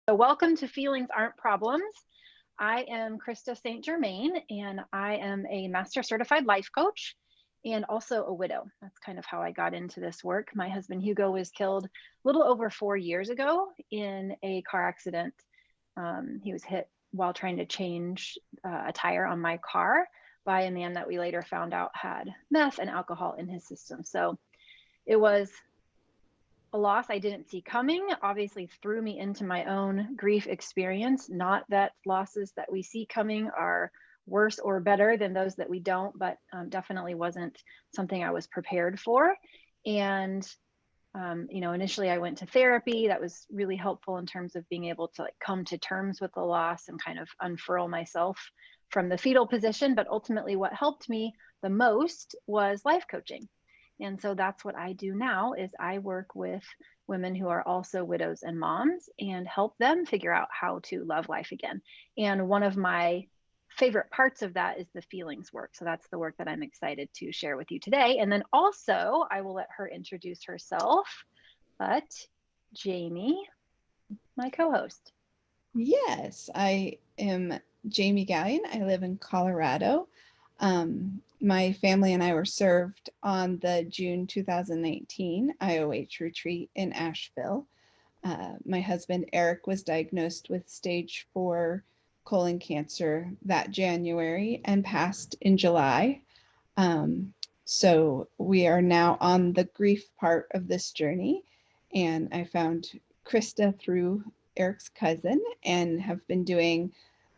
So welcome to Feelings Aren't Problems. I am Krista St. Germain, and I am a master certified life coach and also a widow. That's kind of how I got into this work. My husband Hugo was killed a little over 4 years ago in a car accident. He was hit while trying to change a tire on my car by a man that we later found out had meth and alcohol in his system. So it was a loss I didn't see coming, obviously threw me into my own grief experience. Not that losses that we see coming are worse or better than those that we don't, but definitely wasn't something I was prepared for. And initially I went to therapy. That was really helpful in terms of being able to come to terms with the loss and kind of unfurl myself from the fetal position. But ultimately what helped me the most was life coaching. And so that's what I do now is I work with women who are also widows and moms and help them figure out how to love life again. And one of my favorite parts of that is the feelings work. So that's the work that I'm excited to share with you today. And then also I will let her introduce herself, but Jamie, my co-host. Yes, I am Jamie Gallion. I live in Colorado. My family and I were served on the June 2019 IoH retreat in Asheville. My husband, Eric, was diagnosed with stage 4 colon cancer that January and passed in July. So we are now on the grief part of this journey. And I found Krista through Eric's cousin and have been doing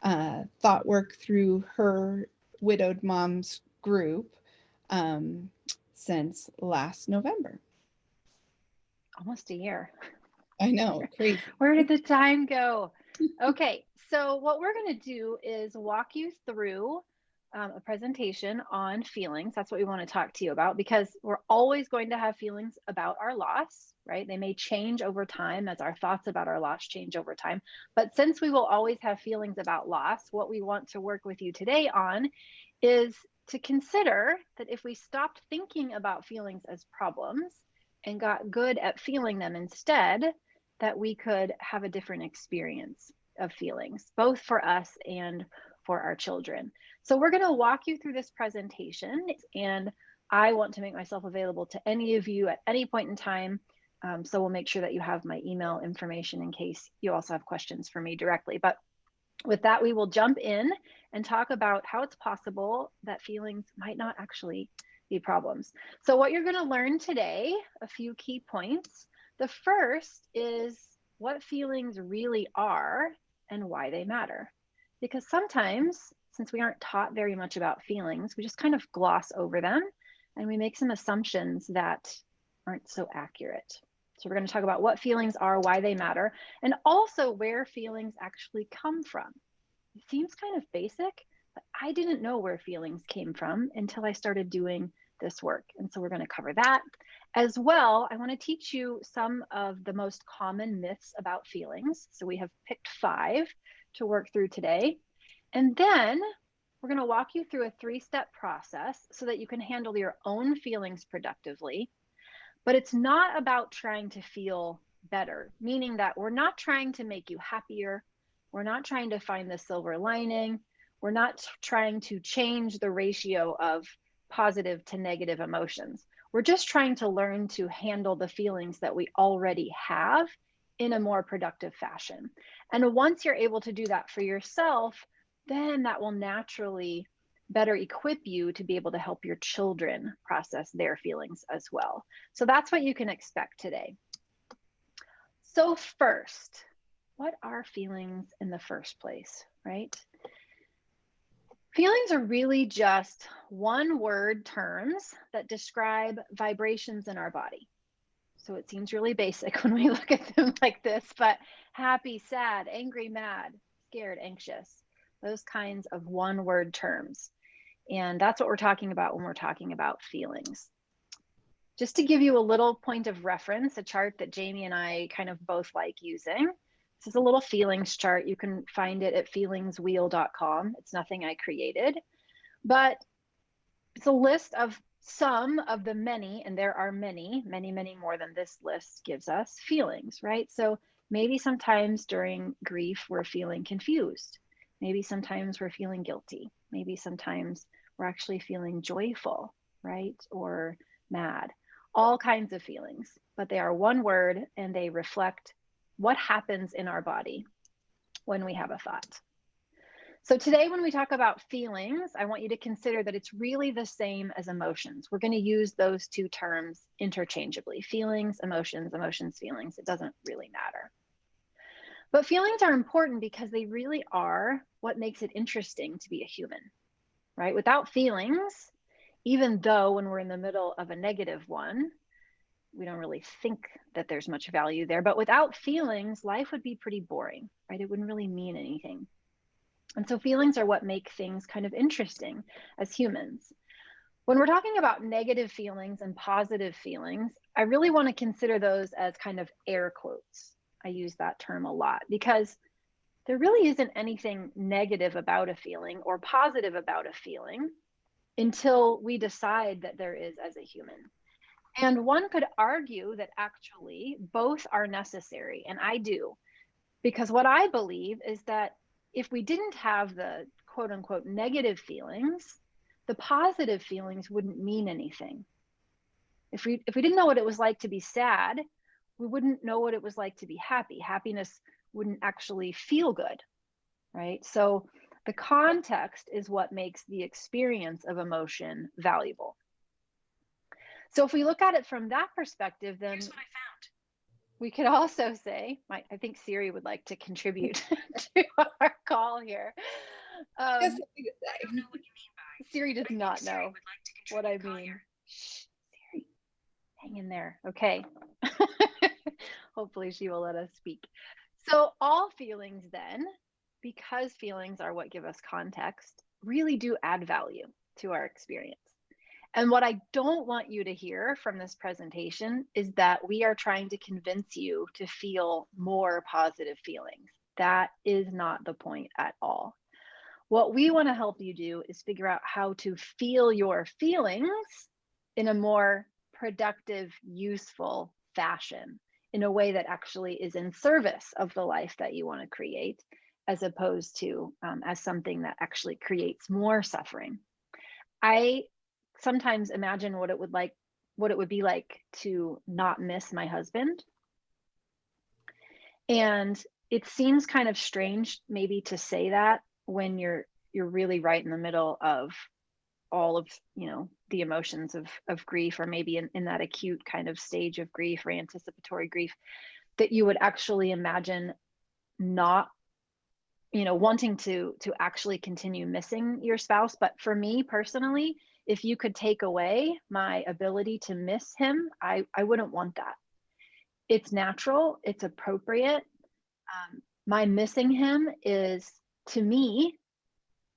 thought work through her widowed mom's group since last November. Almost a year. I know, crazy. Where did the time go? Okay, so what we're going to do is walk you through a presentation on feelings. That's what we want to talk to you about because we're always going to have feelings about our loss, right? They may change over time as our thoughts about our loss change over time. But since we will always have feelings about loss, what we want to work with you today on is to consider that if we stopped thinking about feelings as problems and got good at feeling them instead, that we could have a different experience of feelings, both for us and for our children. So we're going to walk you through this presentation, and I want to make myself available to any of you at any point in time. So we'll make sure that you have my email information in case you also have questions for me directly. But with that, we will jump in and talk about how it's possible that feelings might not actually be problems. So what you're going to learn today, a few key points. The first is what feelings really are and why they matter. Because sometimes, since we aren't taught very much about feelings, we just kind of gloss over them and we make some assumptions that aren't so accurate. So we're going to talk about what feelings are, why they matter, and also where feelings actually come from. It seems kind of basic, but I didn't know where feelings came from until I started doing this work. And so we're going to cover that. As well, I want to teach you some of the most common myths about feelings. So we have picked 5 to work through today. And then we're going to walk you through a 3-step process so that you can handle your own feelings productively. But it's not about trying to feel better, meaning that we're not trying to make you happier. We're not trying to find the silver lining. We're not trying to change the ratio of positive to negative emotions. We're just trying to learn to handle the feelings that we already have in a more productive fashion. And once you're able to do that for yourself, then that will naturally better equip you to be able to help your children process their feelings as well. So that's what you can expect today. So first, what are feelings in the first place, right? Feelings are really just one-word terms that describe vibrations in our body. So it seems really basic when we look at them like this, but happy, sad, angry, mad, scared, anxious, those kinds of one-word terms. And that's what we're talking about when we're talking about feelings. Just to give you a little point of reference, a chart that Jamie and I kind of both like using. This is a little feelings chart. You can find it at feelingswheel.com. It's nothing I created, but it's a list of some of the many, and there are many, many, many more than this list gives us, feelings, right? So Maybe sometimes during grief, we're feeling confused. Maybe sometimes we're feeling guilty. Maybe sometimes we're actually feeling joyful, right? Or mad. All kinds of feelings, but they are one word and they reflect what happens in our body when we have a thought. So today, when we talk about feelings, I want you to consider that it's really the same as emotions. We're going to use those two terms interchangeably. Feelings, emotions, emotions, feelings. It doesn't really matter. But feelings are important because they really are what makes it interesting to be a human, right? Without feelings, even though when we're in the middle of a negative one, we don't really think that there's much value there. But without feelings, life would be pretty boring, right? It wouldn't really mean anything. And so feelings are what make things kind of interesting as humans. When we're talking about negative feelings and positive feelings, I really want to consider those as kind of air quotes. I use that term a lot because there really isn't anything negative about a feeling or positive about a feeling until we decide that there is as a human. And one could argue that actually both are necessary, and I do, because what I believe is that if we didn't have the quote unquote negative feelings, the positive feelings wouldn't mean anything. If we didn't know what it was like to be sad, we wouldn't know what it was like to be happy. Happiness wouldn't actually feel good, right? So the context is what makes the experience of emotion valuable. So if we look at it from that perspective, then here's what I found. We could also say, I think Siri would like to contribute to our call here. I don't know what you mean by. Siri does not know what I mean. Shh, Siri, hang in there. Okay. Hopefully she will let us speak. So all feelings then, because feelings are what give us context, really do add value to our experience. And what I don't want you to hear from this presentation is that we are trying to convince you to feel more positive feelings. That is not the point at all. What we want to help you do is figure out how to feel your feelings in a more productive, useful fashion, in a way that actually is in service of the life that you want to create, as opposed to as something that actually creates more suffering. I sometimes imagine what it would be like to not miss my husband. And it seems kind of strange maybe to say that when you're really right in the middle of all of, the emotions of grief, or maybe in that acute kind of stage of grief or anticipatory grief, that you would actually imagine not, wanting to actually continue missing your spouse. But for me personally, if you could take away my ability to miss him, I wouldn't want that. It's natural, it's appropriate. My missing him is, to me,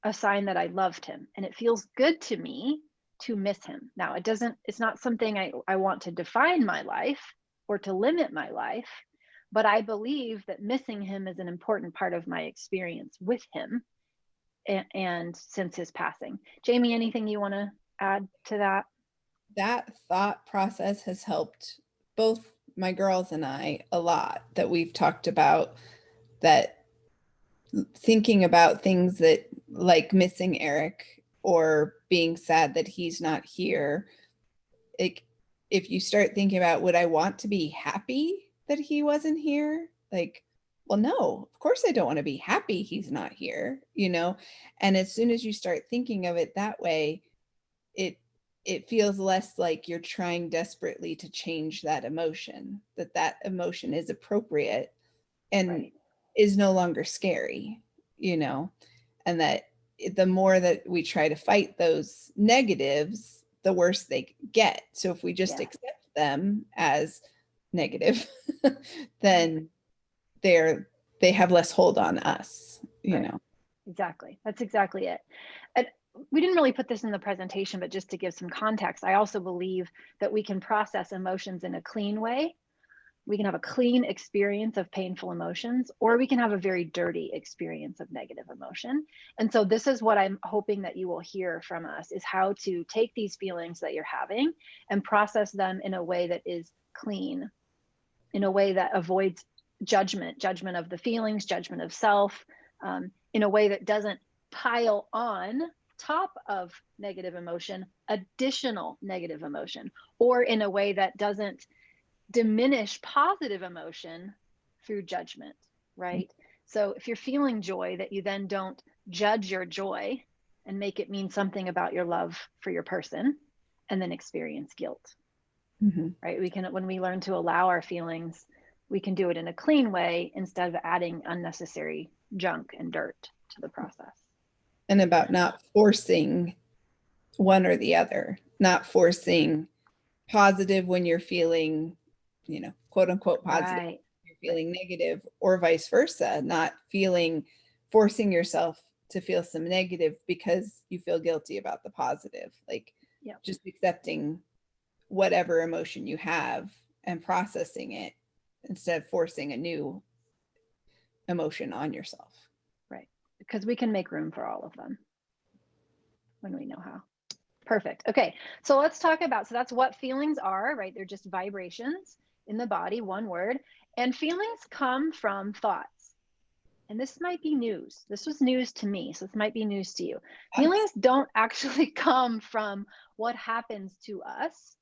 a sign that I loved him, and it feels good to me to miss him. Now, it's not something I want to define my life or to limit my life, but I believe that missing him is an important part of my experience with him and since his passing. Jamie, anything you want to add to that? That thought process has helped both my girls and I a lot, that we've talked about that, thinking about things that, like missing Eric or being sad that he's not here. If you start thinking about, would I want to be happy that he wasn't here? Like, well, no, of course I don't want to be happy he's not here, And as soon as you start thinking of it that way, it feels less like you're trying desperately to change that emotion, that emotion is appropriate and right. is no longer scary, and that the more that we try to fight those negatives, the worse they get. So if we just accept them as negative, then they have less hold on us, right. Exactly. That's exactly it. And we didn't really put this in the presentation, but just to give some context, I also believe that we can process emotions in a clean way. We can have a clean experience of painful emotions, or we can have a very dirty experience of negative emotion. And so this is what I'm hoping that you will hear from us, is how to take these feelings that you're having and process them in a way that is clean, in a way that avoids judgment of the feelings, judgment of self, in a way that doesn't pile on top of negative emotion additional negative emotion, or in a way that doesn't diminish positive emotion through judgment, right? So if you're feeling joy, that you then don't judge your joy and make it mean something about your love for your person, and then experience guilt. Right? We can, when we learn to allow our feelings, we can do it in a clean way instead of adding unnecessary junk and dirt to the process. And about not forcing one or the other, not forcing positive when you're feeling, quote unquote positive, right. You're feeling negative, or vice versa, not forcing yourself to feel some negative because you feel guilty about the positive. Like, just accepting whatever emotion you have and processing it instead of forcing a new emotion on yourself. Right. Because we can make room for all of them when we know how. Perfect. Okay. So let's talk about, so that's what feelings are, right? They're just vibrations in the body, one word. And feelings come from thoughts. And this might be news. This was news to me, so this might be news to you. Feelings don't actually come from what happens to us.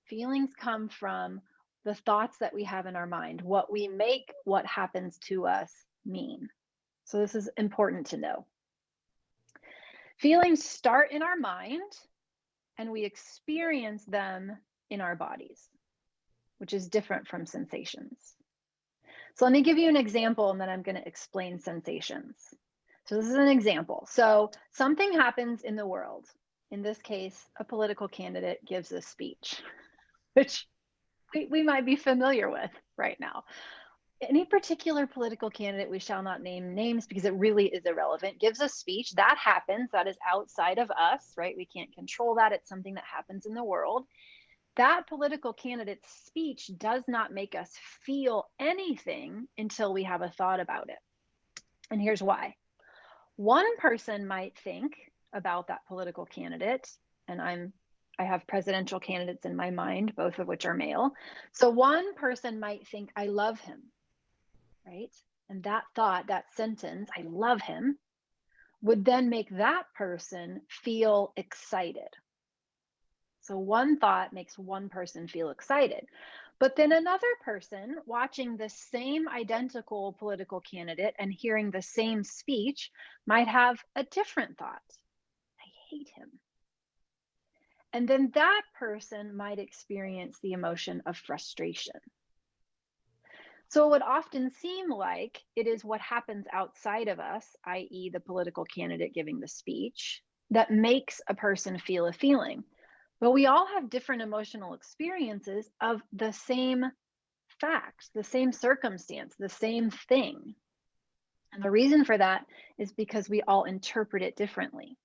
Feelings come from the thoughts that we have in our mind, what we make what happens to us mean. So this is important to know. Feelings start in our mind, and we experience them in our bodies, which is different from sensations. So let me give you an example, and then I'm going to explain sensations. So this is an example. So something happens in the world. In this case, a political candidate gives a speech, which we might be familiar with right now. Any particular political candidate, we shall not name names because it really is irrelevant, gives a speech. That happens. That is outside of us, right? We can't control that. It's something that happens in the world. That political candidate's speech does not make us feel anything until we have a thought about it. And here's why. One person might think about that political candidate, and I have presidential candidates in my mind, both of which are male. So one person might think, I love him, right? And that thought, that sentence, I love him, would then make that person feel excited. So one thought makes one person feel excited. But then another person watching the same identical political candidate and hearing the same speech might have a different thought. I hate him. And then that person might experience the emotion of frustration. So it would often seem like it is what happens outside of us, i.e. the political candidate giving the speech, that makes a person feel a feeling. But we all have different emotional experiences of the same facts, the same circumstance, the same thing. And the reason for that is because we all interpret it differently.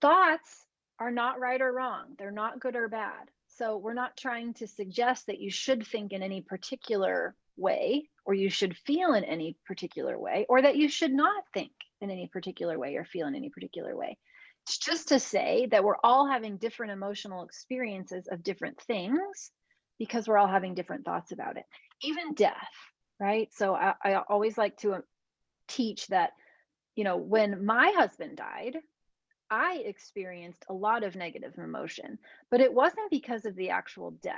Thoughts are not right or wrong. They're not good or bad. So we're not trying to suggest that you should think in any particular way, or you should feel in any particular way, or that you should not think in any particular way or feel in any particular way. It's just to say that we're all having different emotional experiences of different things because we're all having different thoughts about it. Even death, right? So I always like to teach that, when my husband died, I experienced a lot of negative emotion, but it wasn't because of the actual death.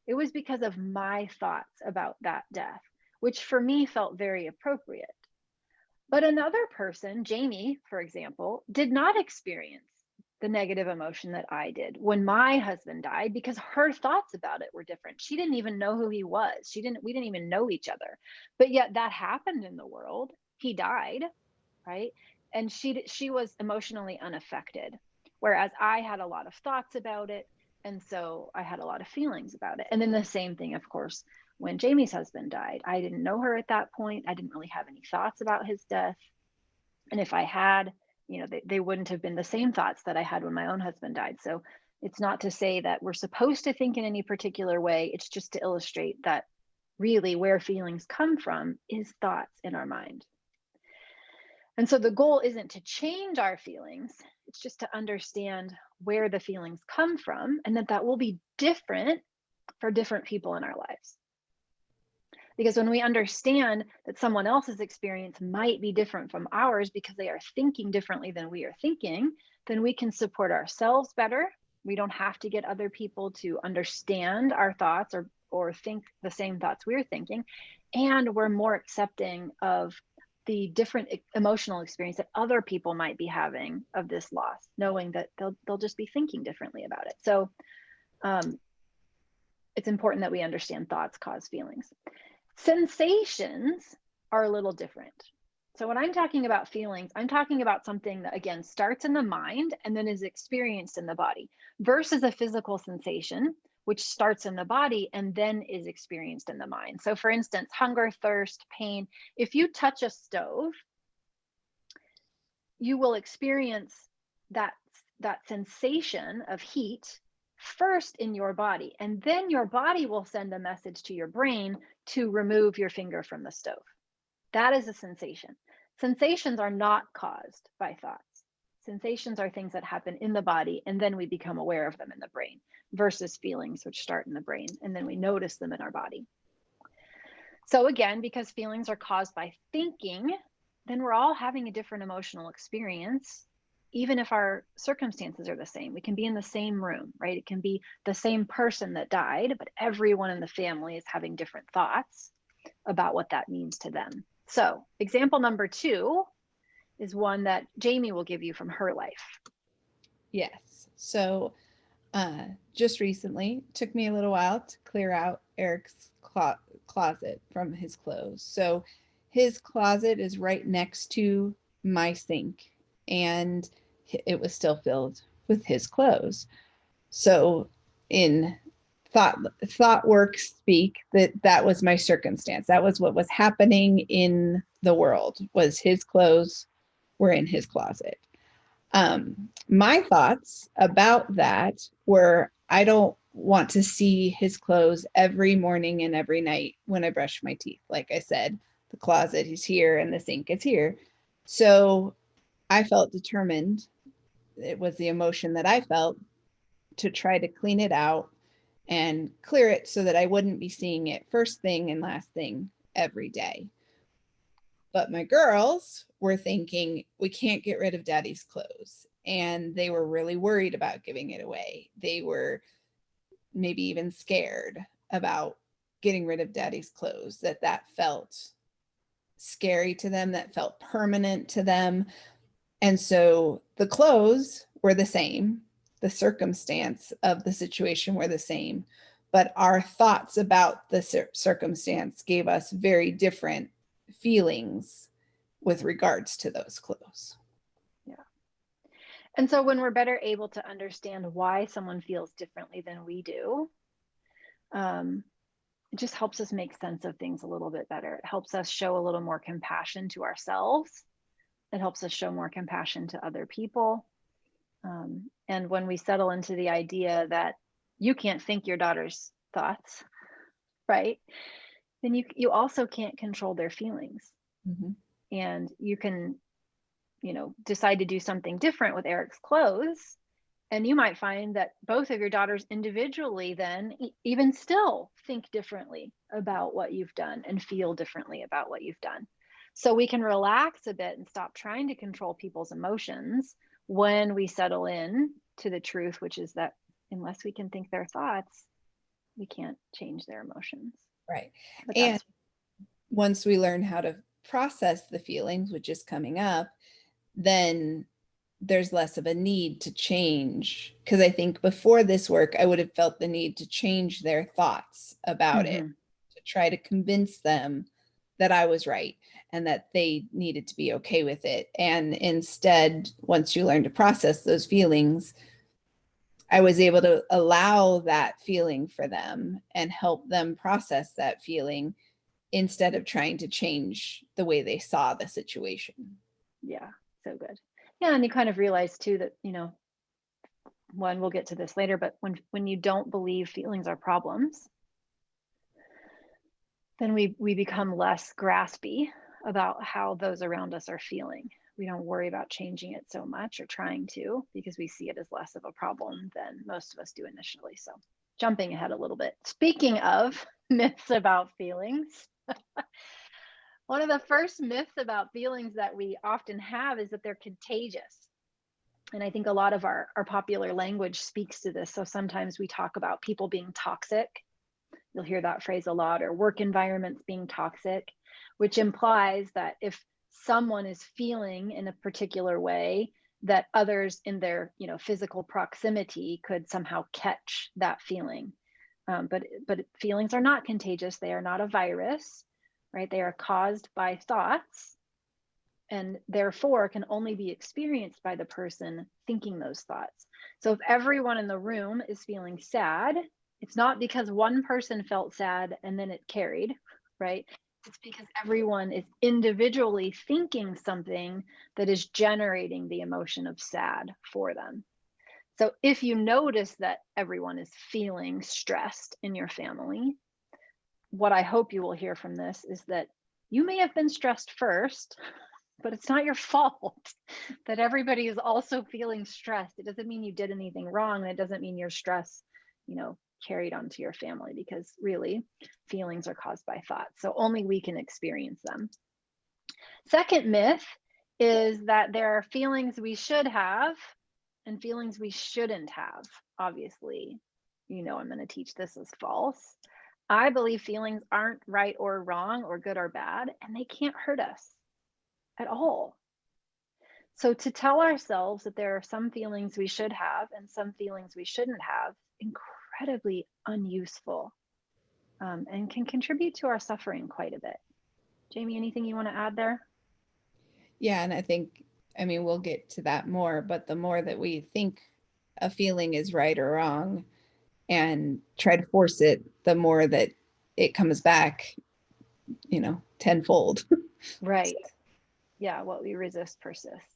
It was because of my thoughts about that death, which for me felt very appropriate. But another person, Jamie, for example, did not experience the negative emotion that I did when my husband died because her thoughts about it were different. She didn't even know who he was. We didn't even know each other. But yet that happened in the world. He died, right? And she was emotionally unaffected, whereas I had a lot of thoughts about it. And so I had a lot of feelings about it. And then the same thing, of course, when Jamie's husband died. I didn't know her at that point. I didn't really have any thoughts about his death. And if I had, they wouldn't have been the same thoughts that I had when my own husband died. So it's not to say that we're supposed to think in any particular way. It's just to illustrate that really where feelings come from is thoughts in our mind. And so the goal isn't to change our feelings. It's just to understand where the feelings come from, and that will be different for different people in our lives. Because when we understand that someone else's experience might be different from ours because they are thinking differently than we are thinking, then we can support ourselves better. We don't have to get other people to understand our thoughts or think the same thoughts we're thinking. And we're more accepting of the different emotional experience that other people might be having of this loss, knowing that they'll just be thinking differently about it. So it's important that we understand thoughts cause feelings. Sensations are a little different. So when I'm talking about feelings, I'm talking about something that, again, starts in the mind and then is experienced in the body, versus a physical sensation, which starts in the body and then is experienced in the mind. So for instance, hunger, thirst, pain. If you touch a stove, you will experience that sensation of heat first in your body, and then your body will send a message to your brain to remove your finger from the stove. That is a sensation. Sensations are not caused by thoughts. Sensations are things that happen in the body, and then we become aware of them in the brain, versus feelings, which start in the brain, and then we notice them in our body. So again, because feelings are caused by thinking, then we're all having a different emotional experience, even if our circumstances are the same. We can be in the same room, right? It can be the same person that died, but everyone in the family is having different thoughts about what that means to them. So example number 2 is one that Jamie will give you from her life. Yes. So just recently, took me a little while to clear out Eric's closet from his clothes. So his closet is right next to my sink, and it was still filled with his clothes. So in thought work speak, that was my circumstance. That was what was happening in the world, was his clothes were in his closet. My thoughts about that were, I don't want to see his clothes every morning and every night when I brush my teeth. Like I said, the closet is here and the sink is here. So I felt determined, it was the emotion that I felt, to try to clean it out and clear it so that I wouldn't be seeing it first thing and last thing every day. But my girls were thinking, we can't get rid of daddy's clothes. And they were really worried about giving it away. They were maybe even scared about getting rid of daddy's clothes, that felt scary to them, that felt permanent to them. And so the clothes were the same. The circumstance of the situation were the same, but our thoughts about the circumstance gave us very different feelings with regards to those clothes. Yeah. And so when we're better able to understand why someone feels differently than we do, it just helps us make sense of things a little bit better. It helps us show a little more compassion to ourselves. It helps us show more compassion to other people. And when we settle into the idea that you can't think your daughter's thoughts, right? Then you also can't control their feelings. Mm-hmm. And you can, decide to do something different with Eric's clothes. And you might find that both of your daughters individually then even still think differently about what you've done and feel differently about what you've done. So we can relax a bit and stop trying to control people's emotions when we settle in to the truth, which is that unless we can think their thoughts, we can't change their emotions. Right. But and once we learn how to process the feelings, which is coming up, then there's less of a need to change. Because I think before this work, I would have felt the need to change their thoughts about it, to try to convince them that I was right and that they needed to be okay with it. And instead, once you learn to process those feelings, I was able to allow that feeling for them and help them process that feeling instead of trying to change the way they saw the situation. Yeah, so good. Yeah, and you kind of realize too that, one, we'll get to this later, but when you don't believe feelings are problems, then we become less graspy about how those around us are feeling. We don't worry about changing it so much or trying to, because we see it as less of a problem than most of us do initially. So jumping ahead a little bit. Speaking of myths about feelings, one of the first myths about feelings that we often have is that they're contagious. And I think a lot of our popular language speaks to this. So sometimes we talk about people being toxic. You'll hear that phrase a lot, or work environments being toxic, which implies that if someone is feeling in a particular way, that others in their physical proximity could somehow catch that feeling. But feelings are not contagious. They are not a virus, right? They are caused by thoughts, and therefore can only be experienced by the person thinking those thoughts. So if everyone in the room is feeling sad, it's not because one person felt sad and then it carried, right? It's because everyone is individually thinking something that is generating the emotion of sad for them. So if you notice that everyone is feeling stressed in your family, what I hope you will hear from this is that you may have been stressed first, but it's not your fault that everybody is also feeling stressed. It doesn't mean you did anything wrong. And it doesn't mean your stress, carried onto your family, because really feelings are caused by thoughts. So only we can experience them. Second myth is that there are feelings we should have and feelings we shouldn't have. Obviously, I'm going to teach this as false. I believe feelings aren't right or wrong or good or bad, and they can't hurt us at all. So to tell ourselves that there are some feelings we should have and some feelings we shouldn't have, incredibly unuseful, and can contribute to our suffering quite a bit. Jamie, anything you want to add there? Yeah, and I think, we'll get to that more, but the more that we think a feeling is right or wrong and try to force it, the more that it comes back, tenfold. Right. Yeah, what we resist persists.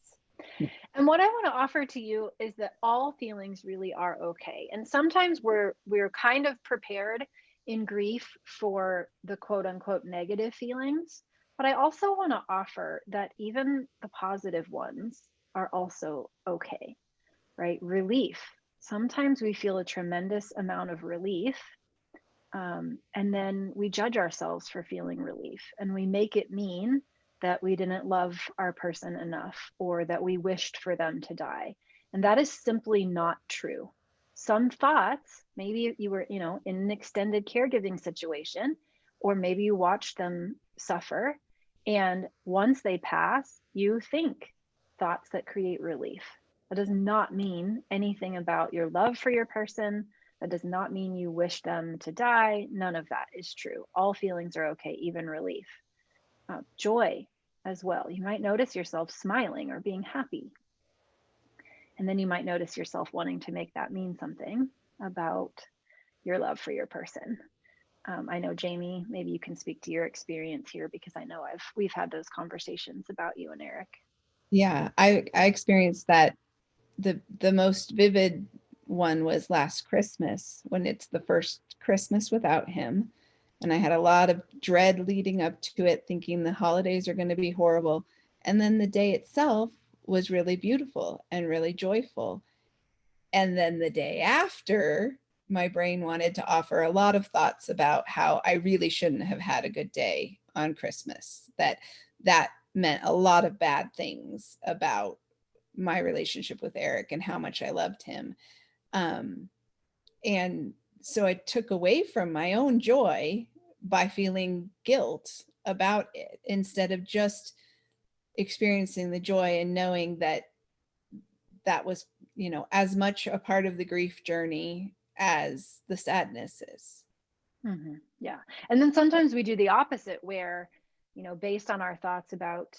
And what I want to offer to you is that all feelings really are okay. And sometimes we're kind of prepared in grief for the quote unquote negative feelings. But I also want to offer that even the positive ones are also okay, right? Relief. Sometimes we feel a tremendous amount of relief, and then we judge ourselves for feeling relief, and we make it mean that we didn't love our person enough, or that we wished for them to die. And that is simply not true. Some thoughts, maybe you were, in an extended caregiving situation, or maybe you watched them suffer. And once they pass, you think thoughts that create relief. That does not mean anything about your love for your person. That does not mean you wish them to die. None of that is true. All feelings are okay, even relief. Joy as well. You might notice yourself smiling or being happy. And then you might notice yourself wanting to make that mean something about your love for your person. I know, Jamie, maybe you can speak to your experience here, because I know we've had those conversations about you and Eric. Yeah, I experienced that. The most vivid one was last Christmas, when it's the first Christmas without him. And I had a lot of dread leading up to it, thinking the holidays are going to be horrible. And then the day itself was really beautiful and really joyful. And then the day after, my brain wanted to offer a lot of thoughts about how I really shouldn't have had a good day on Christmas, that meant a lot of bad things about my relationship with Eric and how much I loved him. And so I took away from my own joy by feeling guilt about it, instead of just experiencing the joy and knowing that that was, as much a part of the grief journey as the sadness is. Mm-hmm. Yeah. And then sometimes we do the opposite, where, based on our thoughts about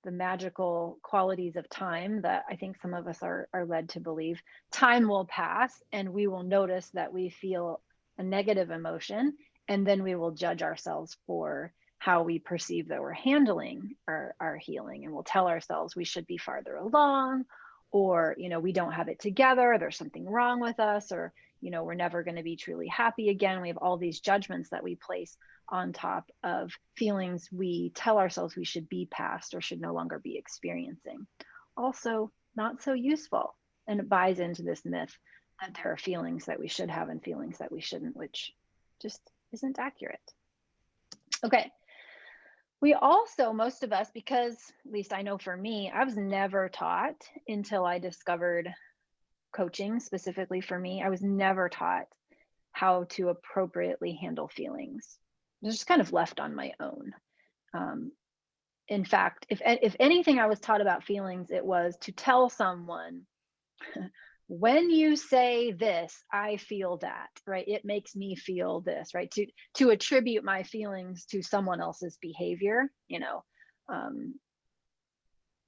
the magical qualities of time that I think some of us are led to believe, time will pass and we will notice that we feel a negative emotion, and then we will judge ourselves for how we perceive that we're handling our healing, and we'll tell ourselves we should be farther along, or we don't have it together, there's something wrong with us, or we're never going to be truly happy again. We have all these judgments that we place on top of feelings we tell ourselves we should be past or should no longer be experiencing. Also, not so useful. And it buys into this myth that there are feelings that we should have and feelings that we shouldn't, which just isn't accurate. Okay. We also, most of us, because at least I know for me, I was never taught until I discovered coaching specifically for me. I was never taught how to appropriately handle feelings. I was just kind of left on my own. In fact, if anything I was taught about feelings, it was to tell someone, when you say this, I feel that, right? It makes me feel this, right? To attribute my feelings to someone else's behavior,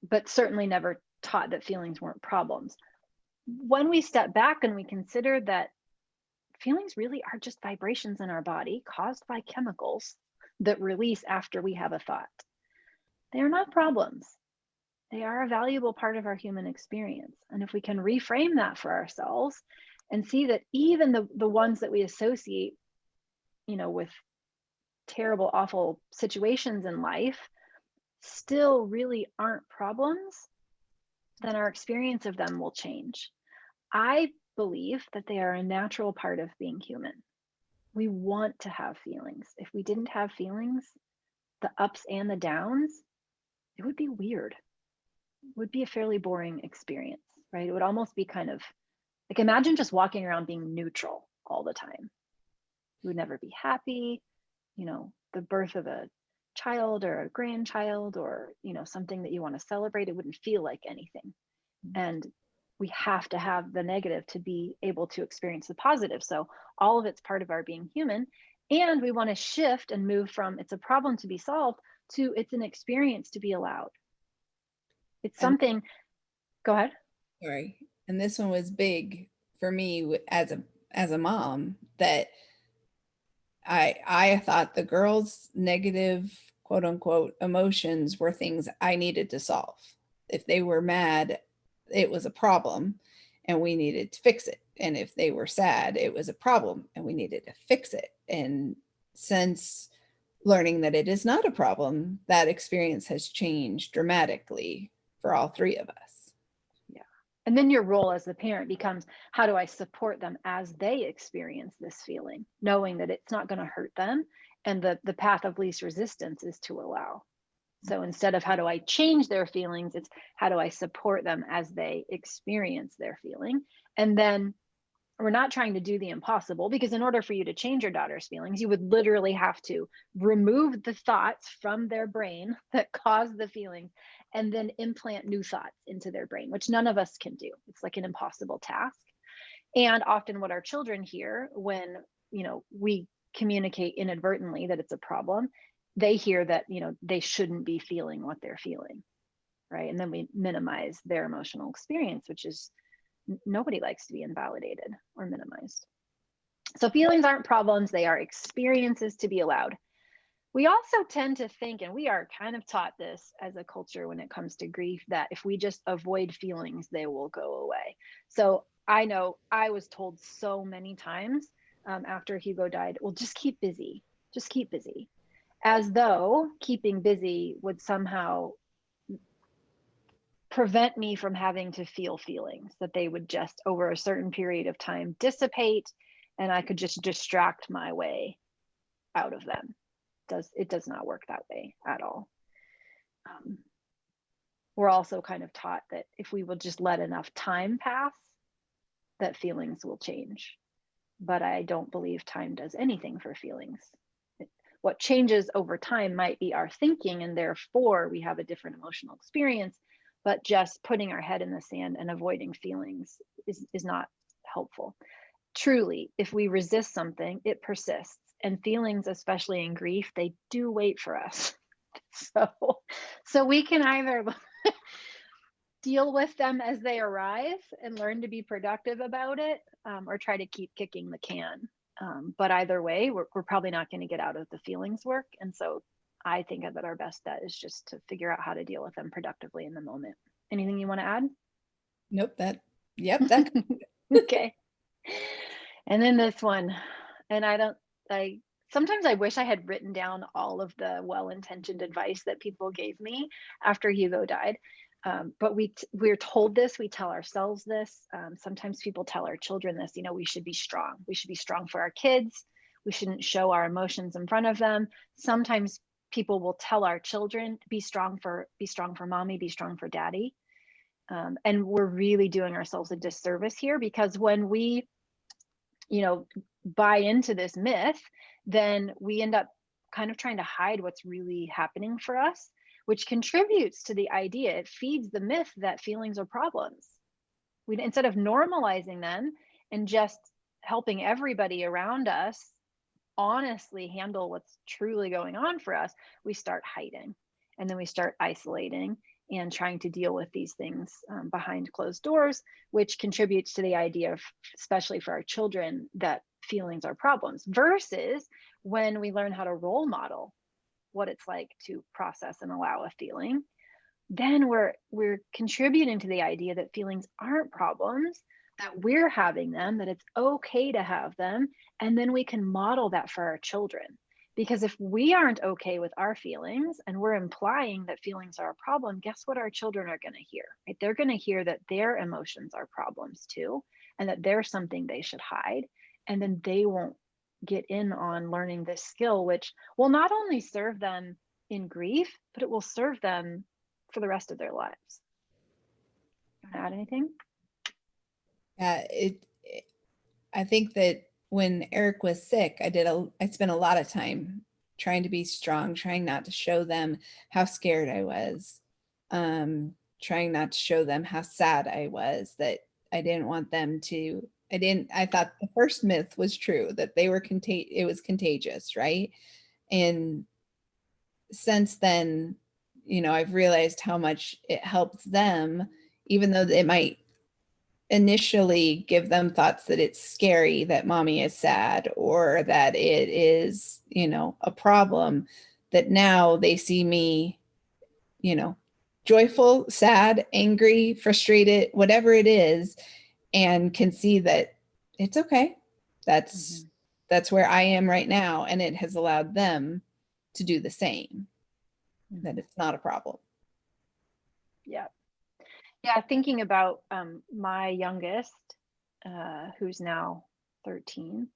but certainly never taught that feelings weren't problems. When we step back and we consider that feelings really are just vibrations in our body caused by chemicals that release after we have a thought, they are not problems. They are a valuable part of our human experience. And if we can reframe that for ourselves and see that even the ones that we associate, with terrible, awful situations in life still really aren't problems, then our experience of them will change. I believe that they are a natural part of being human. We want to have feelings. If we didn't have feelings, the ups and the downs, it would be weird. It would be a fairly boring experience, right? It would almost be kind of like, imagine just walking around being neutral all the time. You would never be happy. The birth of a child or a grandchild or, something that you want to celebrate, it wouldn't feel like anything. And we have to have the negative to be able to experience the positive. So all of it's part of our being human. And we want to shift and move from it's a problem to be solved to it's an experience to be allowed. It's something. Go ahead. Sorry. And this one was big for me as a mom, that I thought the girls' negative, quote unquote, emotions were things I needed to solve. If they were mad, it was a problem and we needed to fix it. And if they were sad, it was a problem and we needed to fix it. And since learning that it is not a problem, that experience has changed dramatically for all three of us. And then your role as the parent becomes, how do I support them as they experience this feeling, knowing that it's not going to hurt them? And the path of least resistance is to allow. So instead of how do I change their feelings, it's how do I support them as they experience their feeling? And then we're not trying to do the impossible, because in order for you to change your daughter's feelings, you would literally have to remove the thoughts from their brain that cause the feelings and then implant new thoughts into their brain, which none of us can do. It's like an impossible task. And often what our children hear when, we communicate inadvertently that it's a problem, they hear that, they shouldn't be feeling what they're feeling, right? And then we minimize their emotional experience, which is, nobody likes to be invalidated or minimized. So feelings aren't problems, they are experiences to be allowed. We also tend to think, and we are kind of taught this as a culture when it comes to grief, that if we just avoid feelings, they will go away. So I know I was told so many times after Hugo died, well, just keep busy, as though keeping busy would somehow prevent me from having to feel feelings, that they would just over a certain period of time dissipate and I could just distract my way out of them. It does not work that way at all. We're also kind of taught that if we will just let enough time pass, that feelings will change. But I don't believe time does anything for feelings. What changes over time might be our thinking, and therefore we have a different emotional experience. But just putting our head in the sand and avoiding feelings is not helpful. Truly, if we resist something, it persists. And feelings, especially in grief, they do wait for us. So we can either deal with them as they arise and learn to be productive about it, or try to keep kicking the can. But either way, we're probably not going to get out of the feelings work. And so I think that our best bet is just to figure out how to deal with them productively in the moment. Anything you want to add? Nope. That. Okay. And then this one, and sometimes I wish I had written down all of the well-intentioned advice that people gave me after Hugo died. But we're told this, we tell ourselves this. Sometimes people tell our children this, we should be strong. We should be strong for our kids. We shouldn't show our emotions in front of them. Sometimes people will tell our children, be strong for mommy, be strong for daddy. And we're really doing ourselves a disservice here, because when we, buy into this myth, then we end up kind of trying to hide what's really happening for us, which contributes to the idea. It feeds the myth that feelings are problems. Instead of normalizing them and just helping everybody around us honestly handle what's truly going on for us, we start hiding, and then we start isolating and trying to deal with these things behind closed doors, which contributes to the idea of, especially for our children, that feelings are problems, versus when we learn how to role model what it's like to process and allow a feeling, then we're contributing to the idea that feelings aren't problems, that we're having them, that it's okay to have them, and then we can model that for our children. Because if we aren't okay with our feelings and we're implying that feelings are a problem, guess what our children are going to hear, right? They're going to hear that their emotions are problems too, and that they're something they should hide. And then they won't get in on learning this skill, which will not only serve them in grief, but it will serve them for the rest of their lives. You want to add anything? Yeah, I think that when Eric was sick, I spent a lot of time trying to be strong, trying not to show them how scared I was, trying not to show them how sad I was, that I didn't want them to, I thought the first myth was true, that it was contagious, right? And since then, I've realized how much it helps them, even though it might initially give them thoughts that it's scary that mommy is sad, or that it is, a problem, that now they see me, joyful, sad, angry, frustrated, whatever it is, and can see that it's okay. That's where I am right now. And it has allowed them to do the same, that it's not a problem. Yeah. Yeah, thinking about my youngest, who's now 13,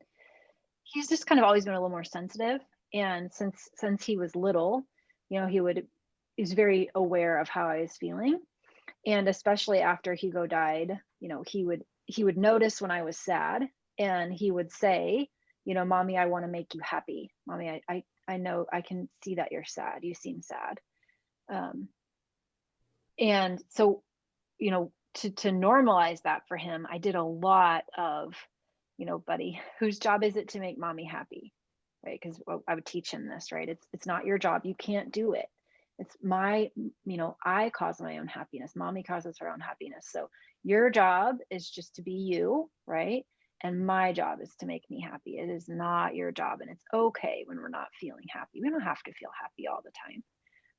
he's just kind of always been a little more sensitive. And since he was little, he was very aware of how I was feeling. And especially after Hugo died, he would notice when I was sad, and he would say, mommy, I want to make you happy. Mommy, I know, I can see that you're sad. You seem sad. And so, to normalize that for him, I did a lot of, buddy, whose job is it to make mommy happy, right? Because I would teach him this, right? It's not your job. You can't do it. It's I cause my own happiness. Mommy causes her own happiness. So your job is just to be you, right? And my job is to make me happy. It is not your job. And it's okay when we're not feeling happy. We don't have to feel happy all the time,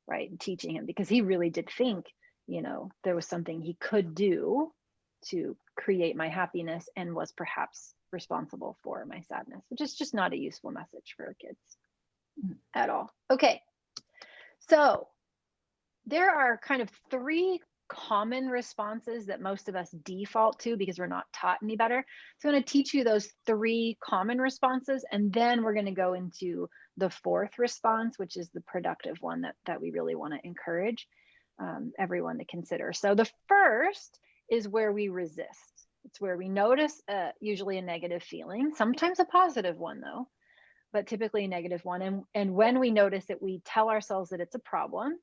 right? And teaching him, because he really did think, there was something he could do to create my happiness, and was perhaps responsible for my sadness, which is just not a useful message for kids at all. Okay. So there are kind of 3 common responses that most of us default to because we're not taught any better. So I'm going to teach you those 3 common responses, and then we're going to go into the 4th response, which is the productive one that we really want to encourage everyone to consider. So the first is where we resist. It's where we notice usually a negative feeling, sometimes a positive one though, but typically a negative one. And when we notice it, we tell ourselves that it's a problem.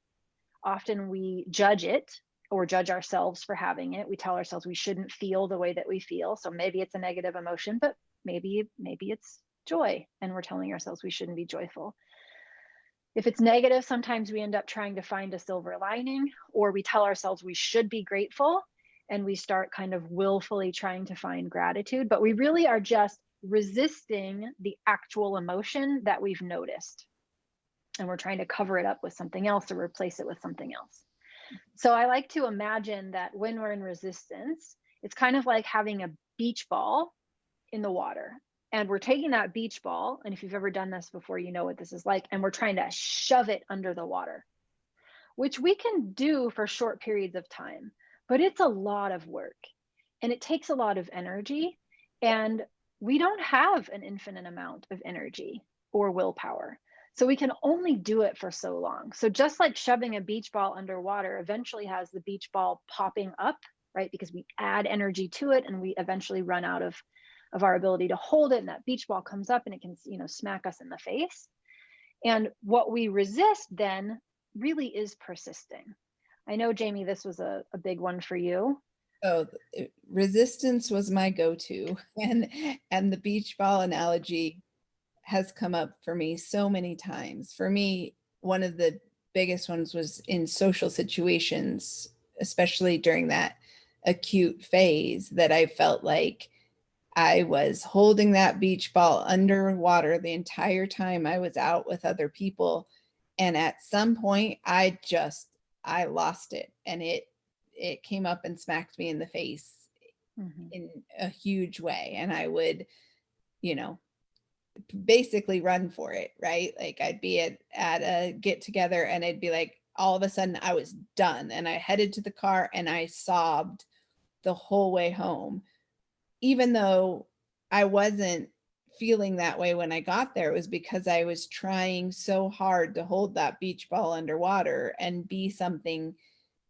Often we judge it or judge ourselves for having it. We tell ourselves we shouldn't feel the way that we feel. So maybe it's a negative emotion, but maybe it's joy, and we're telling ourselves we shouldn't be joyful. If it's negative, sometimes we end up trying to find a silver lining, or we tell ourselves we should be grateful, and we start kind of willfully trying to find gratitude, but we really are just resisting the actual emotion that we've noticed. And we're trying to cover it up with something else or replace it with something else. So I like to imagine that when we're in resistance, it's kind of like having a beach ball in the water. And we're taking that beach ball, and if you've ever done this before, you know what this is like, and we're trying to shove it under the water. which we can do for short periods of time, but it's a lot of work and it takes a lot of energy. And we don't have an infinite amount of energy or willpower. So we can only do it for so long. So just like shoving a beach ball underwater eventually has the beach ball popping up, right? Because we add energy to it and we eventually run out of our ability to hold it. And that beach ball comes up and it can, smack us in the face. And what we resist then really is persisting. I know, Jamie, this was a big one for you. Oh, resistance was my go-to, and the beach ball analogy has come up for me so many times. For me, one of the biggest ones was in social situations, especially during that acute phase, that I felt like I was holding that beach ball underwater the entire time I was out with other people. And at some point I lost it, and it came up and smacked me in the face in a huge way. And I would, basically run for it, right? Like I'd be at a get together and I'd be like, all of a sudden I was done. And I headed to the car and I sobbed the whole way home. Even though I wasn't feeling that way when I got there, it was because I was trying so hard to hold that beach ball underwater and be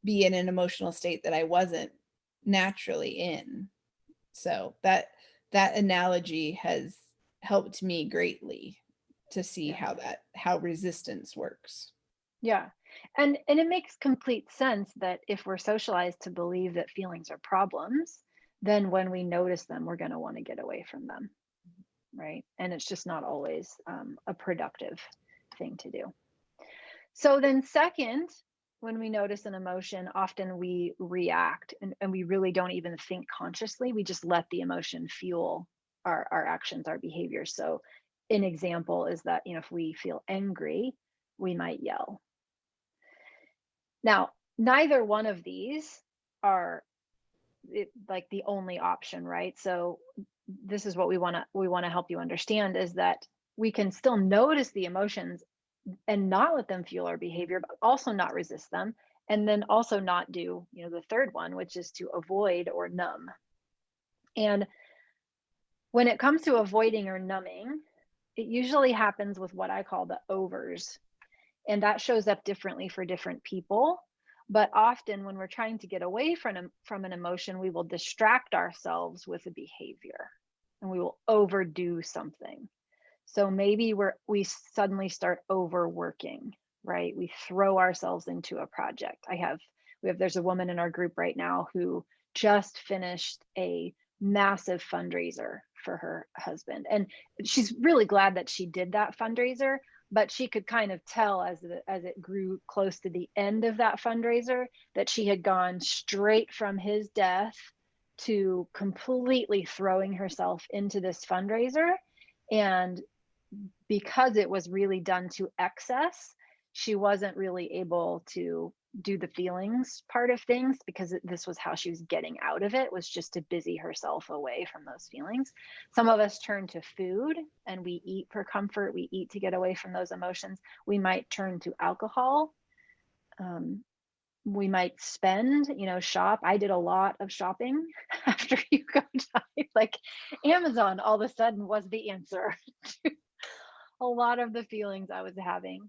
in an emotional state that I wasn't naturally in. So that analogy has helped me greatly to see how resistance works. Yeah. And it makes complete sense that if we're socialized to believe that feelings are problems, then when we notice them, we're going to want to get away from them. Right. And it's just not always a productive thing to do. So then second, when we notice an emotion, often we react and we really don't even think consciously. We just let the emotion fuel our actions, our behaviors. So an example is that, if we feel angry, we might yell. Now, neither one of these are like the only option, right? So this is what we want to help you understand, is that we can still notice the emotions and not let them fuel our behavior, but also not resist them, and then also not do, the third one, which is to avoid or numb. And when it comes to avoiding or numbing, it usually happens with what I call the overs, and that shows up differently for different people. But often when we're trying to get away from an emotion, we will distract ourselves with a behavior and we will overdo something. So maybe we suddenly start overworking, right? We throw ourselves into a project. There's a woman in our group right now who just finished a massive fundraiser for her husband. And she's really glad that she did that fundraiser, but she could kind of tell as it grew close to the end of that fundraiser that she had gone straight from his death to completely throwing herself into this fundraiser. And because it was really done to excess, she wasn't really able to do the feelings part of things, because this was how she was getting out of it, was just to busy herself away from those feelings. Some of us turn to food and we eat for comfort. We eat to get away from those emotions. We might turn to alcohol. We might spend, shop. I did a lot of shopping after Hugo died. Like Amazon all of a sudden was the answer to a lot of the feelings I was having.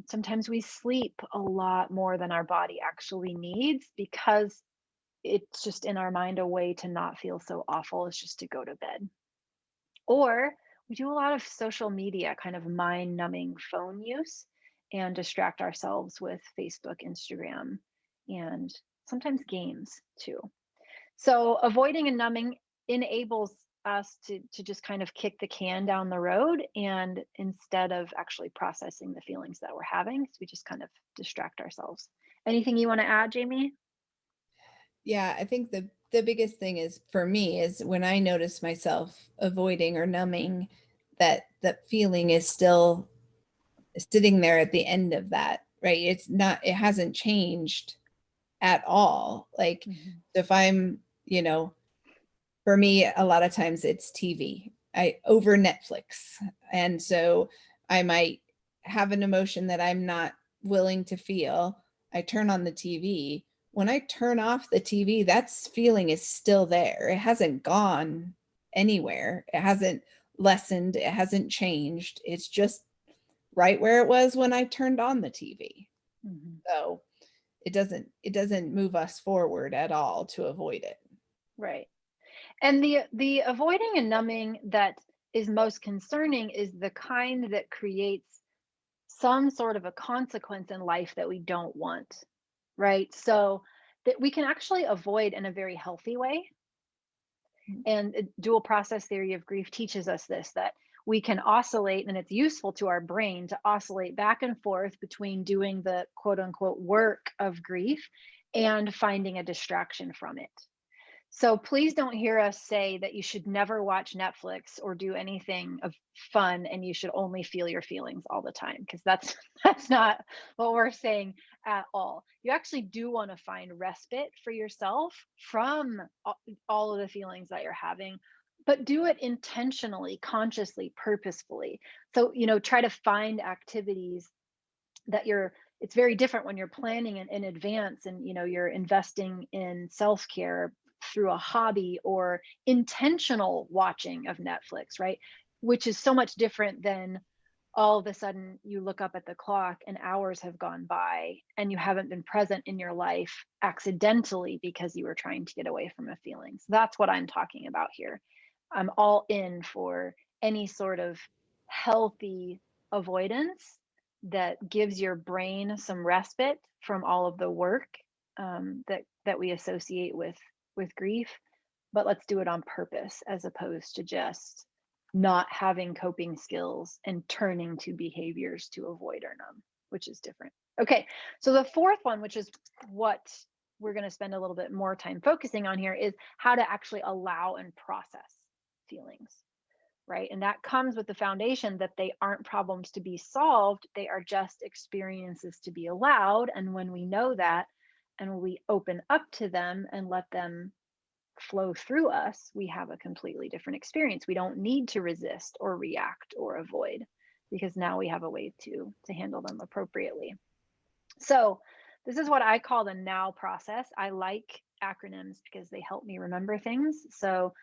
Sometimes we sleep a lot more than our body actually needs, because it's just in our mind a way to not feel so awful is just to go to bed. Or we do a lot of social media, kind of mind numbing phone use, and distract ourselves with Facebook, Instagram, and sometimes games too. So avoiding and numbing enables us to just kind of kick the can down the road, and instead of actually processing the feelings that we're having, so we just kind of distract ourselves. Anything you want to add, Jamie? Yeah, I think the biggest thing is for me is when I notice myself avoiding or numbing, that feeling is still sitting there at the end of that, right? It hasn't changed at all. Like if I'm, for me, a lot of times it's TV. I over Netflix. And so I might have an emotion that I'm not willing to feel, I turn on the TV. When I turn off the TV, that feeling is still there. It hasn't gone anywhere. It hasn't lessened. It hasn't changed. It's just right where it was when I turned on the TV. Mm-hmm. So it doesn't move us forward at all to avoid it. Right. And the avoiding and numbing that is most concerning is the kind that creates some sort of a consequence in life that we don't want, right? So that we can actually avoid in a very healthy way. And dual process theory of grief teaches us this, that we can oscillate, and it's useful to our brain to oscillate back and forth between doing the quote unquote work of grief and finding a distraction from it. So please don't hear us say that you should never watch Netflix or do anything of fun and you should only feel your feelings all the time, because that's that's not what we're saying at all. You actually do want to find respite for yourself from all of the feelings that you're having, but do it intentionally, consciously, purposefully. So, try to find activities that it's very different when you're planning in advance, and you're investing in self-care through a hobby or intentional watching of Netflix, right? Which is so much different than all of a sudden you look up at the clock and hours have gone by and you haven't been present in your life accidentally because you were trying to get away from a feeling. So that's what I'm talking about here. I'm all in for any sort of healthy avoidance that gives your brain some respite from all of the work that we associate with grief. But let's do it on purpose as opposed to just not having coping skills and turning to behaviors to avoid or numb, which is different. Okay, so the fourth one, which is what we're going to spend a little bit more time focusing on here, is how to actually allow and process feelings, right? And that comes with the foundation that they aren't problems to be solved, they are just experiences to be allowed. And when we know that and we open up to them and let them flow through us, we have a completely different experience. We don't need to resist or react or avoid, because now we have a way to handle them appropriately. So this is what I call the now process. I like acronyms because they help me remember things. So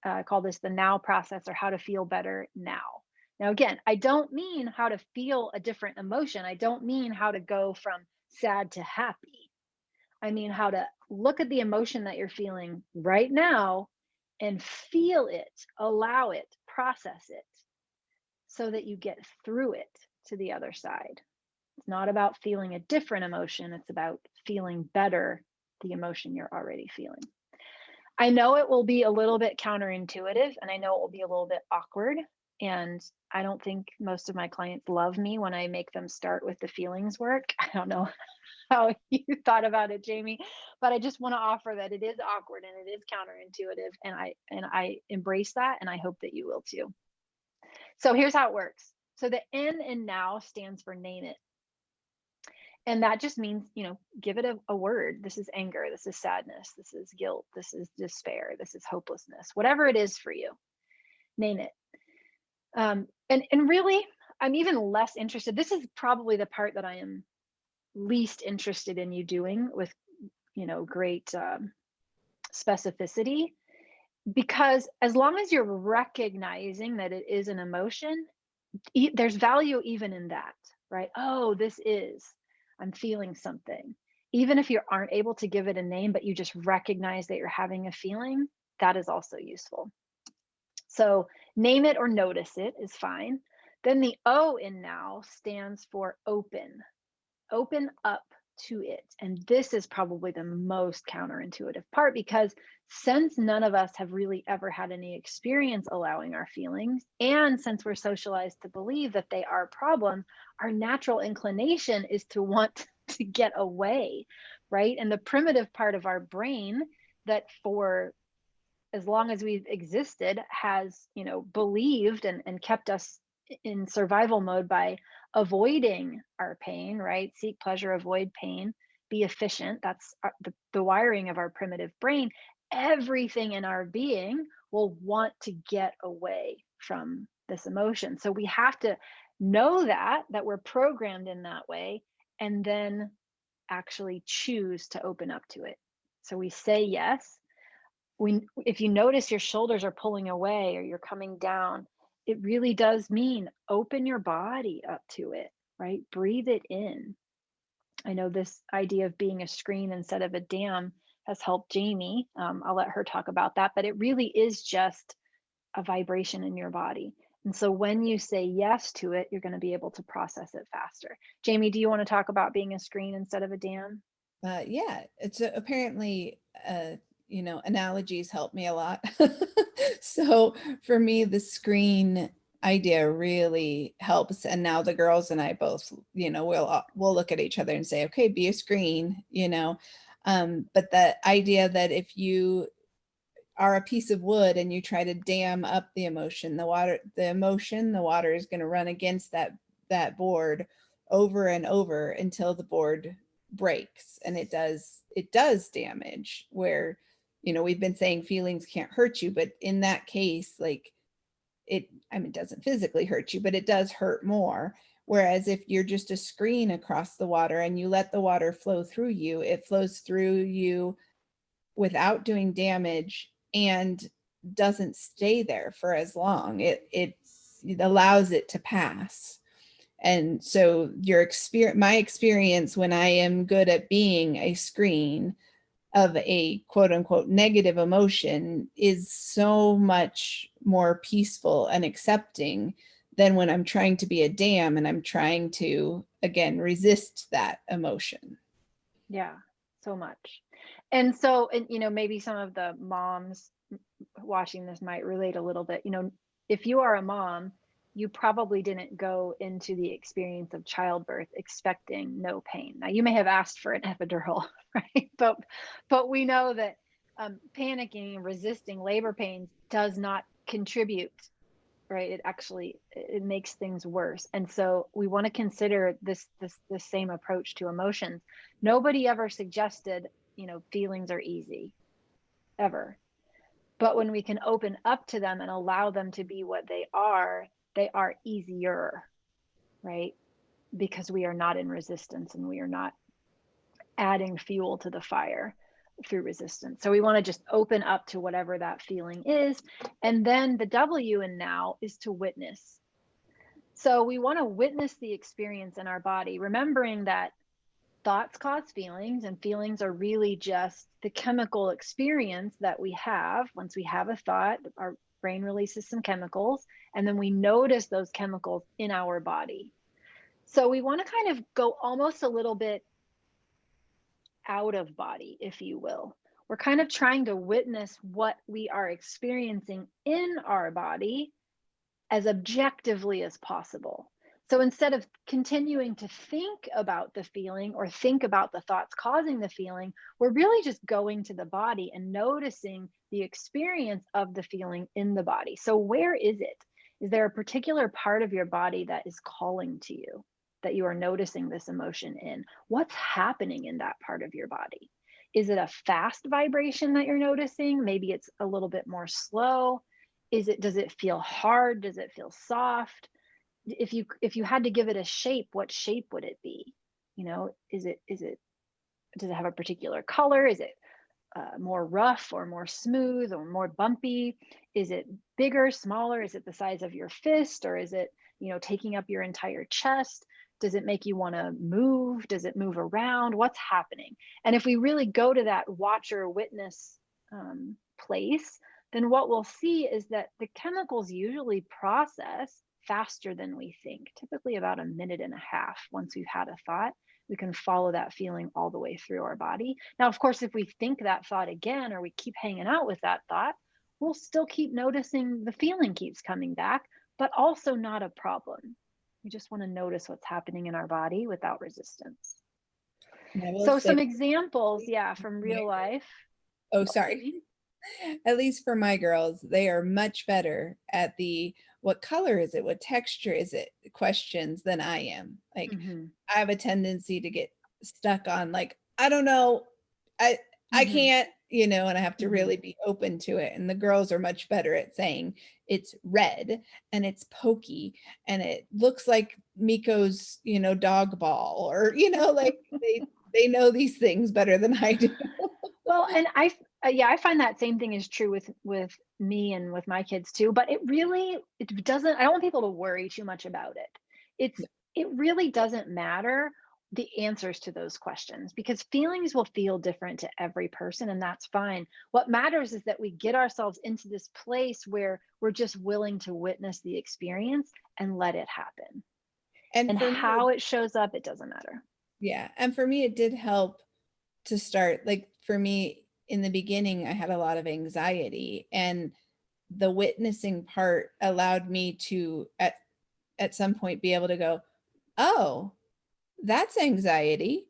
I call this the now process, or how to feel better now. Now, again, I don't mean how to feel a different emotion. I don't mean how to go from sad to happy. I mean how to look at the emotion that you're feeling right now and feel it, allow it, process it, so that you get through it to the other side. It's not about feeling a different emotion, it's about feeling better the emotion you're already feeling. I know it will be a little bit counterintuitive, and I know it will be a little bit awkward. And I don't think most of my clients love me when I make them start with the feelings work. I don't know how you thought about it, Jamie, but I just want to offer that it is awkward and it is counterintuitive, and I embrace that, and I hope that you will too. So here's how it works. So the N in now stands for name it. And that just means, give it a word. This is anger, this is sadness, this is guilt, this is despair, this is hopelessness, whatever it is for you, name it. And really, I'm even less interested. This is probably the part that I am least interested in you doing with, great specificity, because as long as you're recognizing that it is an emotion, there's value even in that, right? Oh, I'm feeling something. Even if you aren't able to give it a name, but you just recognize that you're having a feeling, that is also useful. So name it or notice it is fine. Then the O in now stands for open. Open up to it. And this is probably the most counterintuitive part, because since none of us have really ever had any experience allowing our feelings, and since we're socialized to believe that they are a problem, our natural inclination is to want to get away, right? And the primitive part of our brain that for as long as we've existed has, believed and kept us in survival mode by avoiding our pain, right? Seek pleasure, avoid pain, be efficient. That's the wiring of our primitive brain. Everything in our being will want to get away from this emotion. So we have to know that we're programmed in that way, and then actually choose to open up to it. So we say yes. If you notice your shoulders are pulling away or you're coming down, it really does mean open your body up to it, right? Breathe it in. I know this idea of being a screen instead of a dam has helped Jamie. I'll let her talk about that, but it really is just a vibration in your body. And so when you say yes to it, you're going to be able to process it faster. Jamie, do you want to talk about being a screen instead of a dam? Yeah, it's apparently, analogies help me a lot. So for me, the screen idea really helps. And now the girls and I both, we'll look at each other and say, okay, be a screen, but the idea that if you are a piece of wood and you try to dam up the emotion, the water is going to run against that board over and over until the board breaks. And it does damage. Where we've been saying feelings can't hurt you, but in that case, like, it doesn't physically hurt you, but it does hurt more. Whereas if you're just a screen across the water and you let the water flow through you, it flows through you without doing damage and doesn't stay there for as long. It allows it to pass. And so my experience when I am good at being a screen of a quote unquote negative emotion is so much more peaceful and accepting than when I'm trying to be a dam and I'm trying to, again, resist that emotion. Yeah, so much. And so, and maybe some of the moms watching this might relate a little bit. If you are a mom, you probably didn't go into the experience of childbirth expecting no pain. Now, you may have asked for an epidural, right? But we know that panicking and resisting labor pains does not contribute, right? It makes things worse. And so we want to consider this same approach to emotions. Nobody ever suggested, feelings are easy, ever. But when we can open up to them and allow them to be what they are easier, right? Because we are not in resistance and we are not adding fuel to the fire through resistance. So we want to just open up to whatever that feeling is. And then the W in now is to witness. So we want to witness the experience in our body, remembering that thoughts cause feelings, and feelings are really just the chemical experience that we have. Once we have a thought, our brain releases some chemicals, and then we notice those chemicals in our body. So we want to kind of go almost a little bit out of body, if you will. We're kind of trying to witness what we are experiencing in our body as objectively as possible. So instead of continuing to think about the feeling or think about the thoughts causing the feeling, we're really just going to the body and noticing the experience of the feeling in the body. So where is it? Is there a particular part of your body that is calling to you, that you are noticing this emotion in? What's happening in that part of your body? Is it a fast vibration that you're noticing? Maybe it's a little bit more slow. Does it feel hard? Does it feel soft? If you had to give it a shape, what shape would it be? Does it have a particular color? Is it more rough or more smooth or more bumpy? Is it bigger, smaller? Is it the size of your fist, or is it taking up your entire chest? Does it make you want to move? Does it move around? What's happening? And if we really go to that watcher witness place, then what we'll see is that the chemicals usually process faster than we think, typically about a minute and a half. Once we've had a thought, we can follow that feeling all the way through our body. Now, of course, if we think that thought again, or we keep hanging out with that thought, we'll still keep noticing the feeling keeps coming back, but also not a problem. We just want to notice what's happening in our body without resistance. So some examples, from real life. Oh, sorry. At least for my girls, they are much better at what color is it? What texture is it? Questions than I am. Like, I have a tendency to get stuck on, like, I don't know. I can't, and I have to really be open to it. And the girls are much better at saying it's red and it's pokey and it looks like Miko's, dog ball, or, like They know these things better than I do. Well, and yeah, I find that same thing is true with me and with my kids too, but it doesn't, I don't want people to worry too much about it. It really doesn't matter the answers to those questions, because feelings will feel different to every person, and that's fine. What matters is that we get ourselves into this place where we're just willing to witness the experience and let it happen. And And for me, how it shows up, it doesn't matter. yeah. And for me, it did help to start. Like for me, in the beginning, I had a lot of anxiety, and the witnessing part allowed me to, at some point, be able to go, oh, that's anxiety.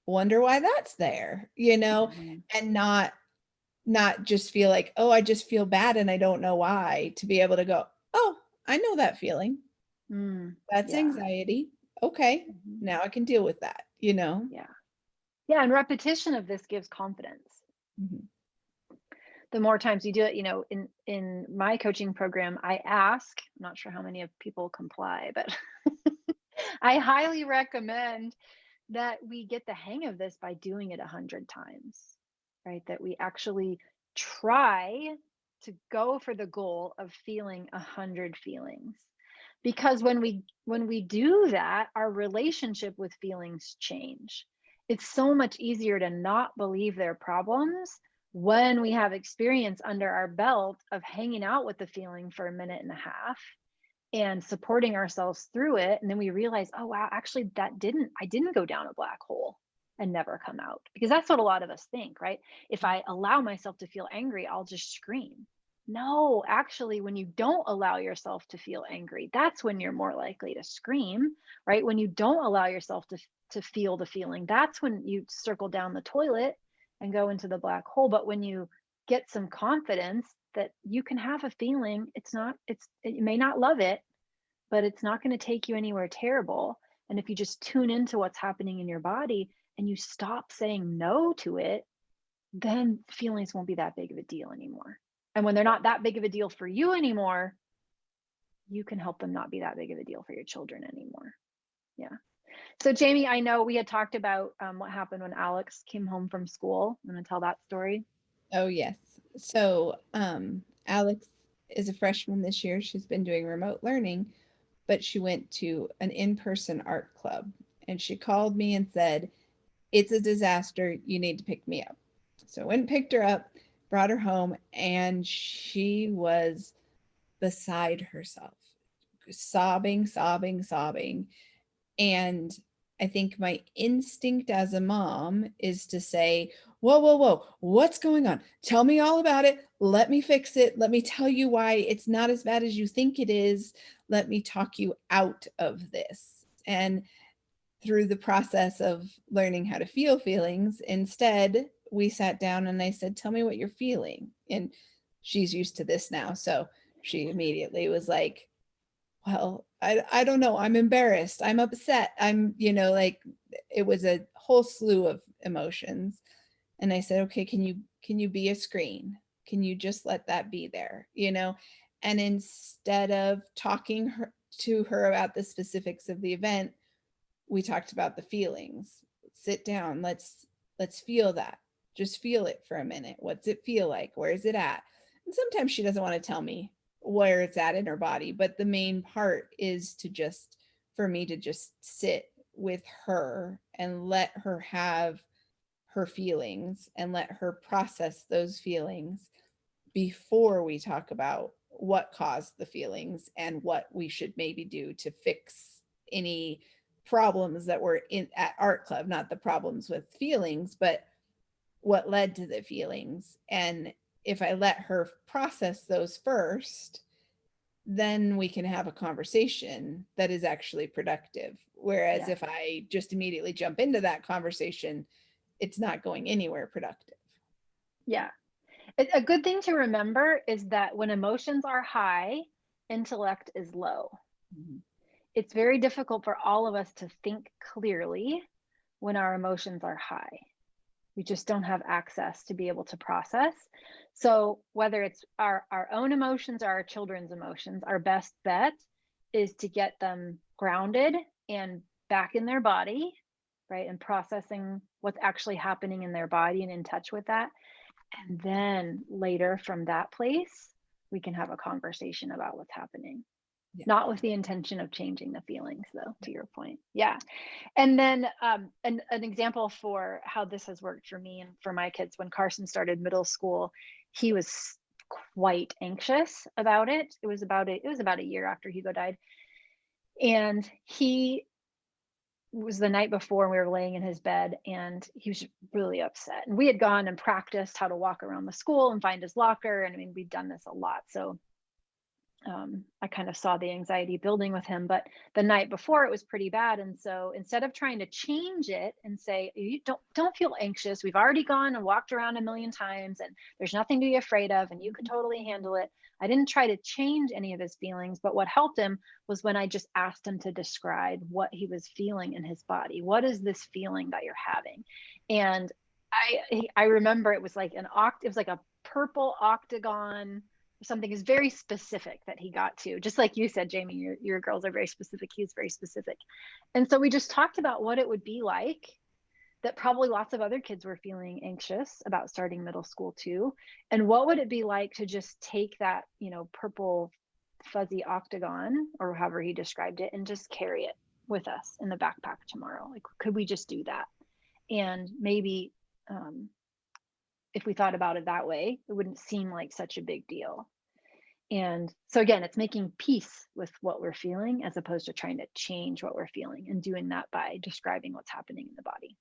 Wonder why that's there, Mhm. and not just feel like, oh, I just feel bad and I don't know why, to be able to go, oh, I know that feeling. That's Yeah. anxiety. Okay, Mhm. now I can deal with that. Yeah. Yeah, and repetition of this gives confidence. Mhm. The more times you do it, in my coaching program, I ask, I'm not sure how many of people comply, but I highly recommend that we get the hang of this by doing it 100 times, right? That we actually try to go for the goal of feeling 100 feelings. Because when we do that, our relationship with feelings change. It's so much easier to not believe they're problems when we have experience under our belt of hanging out with the feeling for a minute and a half and supporting ourselves through it, and then we realize, oh wow, actually I didn't go down a black hole and never come out. Because that's what a lot of us think, right? If I allow myself to feel angry, I'll just scream. No, actually, when you don't allow yourself to feel angry, that's when you're more likely to scream, right? When you don't allow yourself to feel the feeling, that's when you circle down the toilet and go into the black hole. But when you get some confidence that you can have a feeling, it may not love it, but it's not going to take you anywhere terrible. And if you just tune into what's happening in your body and you stop saying no to it, then feelings won't be that big of a deal anymore. And when they're not that big of a deal for you anymore, you can help them not be that big of a deal for your children anymore. Yeah. So, Jamie, I know we had talked about what happened when Alex came home from school. I'm going to tell that story. Oh, yes. So, Alex is a freshman this year. She's been doing remote learning, but she went to an in-person art club, and she called me and said, it's a disaster. You need to pick me up. So I went and picked her up, brought her home, and she was beside herself, sobbing, sobbing, sobbing. And I think my instinct as a mom is to say, whoa, whoa, whoa, what's going on? Tell me all about it. Let me fix it. Let me tell you why it's not as bad as you think it is. Let me talk you out of this. And through the process of learning how to feel feelings, instead, we sat down and I said, tell me what you're feeling. And she's used to this now. So she immediately was like, well, I don't know. I'm embarrassed. I'm upset. Like it was a whole slew of emotions. And I said, okay, can you be a screen? Can you just let that be there? And instead of talking to her about the specifics of the event, we talked about the feelings. Sit down. Let's feel that. Just feel it for a minute. What's it feel like? Where is it at? And sometimes she doesn't want to tell me where it's at in her body, but the main part is for me to just sit with her and let her have her feelings and let her process those feelings before we talk about what caused the feelings and what we should maybe do to fix any problems that were in at art club, not the problems with feelings, but what led to the feelings. And if I let her process those first, then we can have a conversation that is actually productive. Whereas Yeah. if I just immediately jump into that conversation, it's not going anywhere productive. Yeah. A good thing to remember is that when emotions are high, intellect is low. Mhm. It's very difficult for all of us to think clearly when our emotions are high. We just don't have access to be able to process. So whether it's our own emotions or our children's emotions, our best bet is to get them grounded and back in their body, right? And processing what's actually happening in their body and in touch with that. And then later from that place, we can have a conversation about what's happening. Yeah. Not with the intention of changing the feelings, though, to your point. Yeah. And then an example for how this has worked for me and for my kids, when Carson started middle school, he was quite anxious about it. It was about a year after Hugo died. And he was the night before, and we were laying in his bed, and he was really upset. And we had gone and practiced how to walk around the school and find his locker. And I mean, we'd done this a lot. So I kind of saw the anxiety building with him, but the night before it was pretty bad. And so instead of trying to change it and say, you don't feel anxious, we've already gone and walked around a million times and there's nothing to be afraid of and you can totally handle it. I didn't try to change any of his feelings, but what helped him was when I just asked him to describe what he was feeling in his body. What is this feeling that you're having? And I remember it was like it was like a purple octagon. Something is very specific that he got to, just like you said, Jamie, your girls are very specific. He's very specific. And so we just talked about what it would be like, that probably lots of other kids were feeling anxious about starting middle school too. And what would it be like to just take that, purple fuzzy octagon, or however he described it, and just carry it with us in the backpack tomorrow? Like, could we just do that? And maybe, if we thought about it that way, it wouldn't seem like such a big deal. And so again, it's making peace with what we're feeling as opposed to trying to change what we're feeling, and doing that by describing what's happening in the body.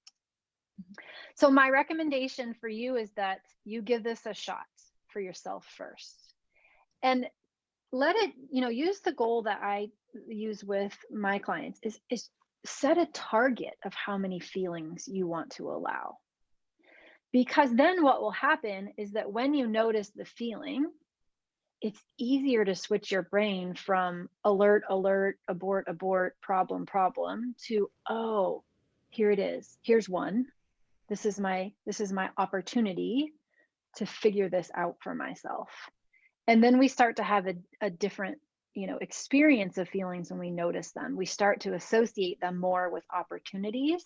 So my recommendation for you is that you give this a shot for yourself first, and let it, use the goal that I use with my clients is set a target of how many feelings you want to allow. Because then what will happen is that when you notice the feeling, it's easier to switch your brain from alert, alert, abort, abort, problem, problem, to, oh, here it is. Here's one. This is my opportunity to figure this out for myself. And then we start to have a different, experience of feelings when we notice them. We start to associate them more with opportunities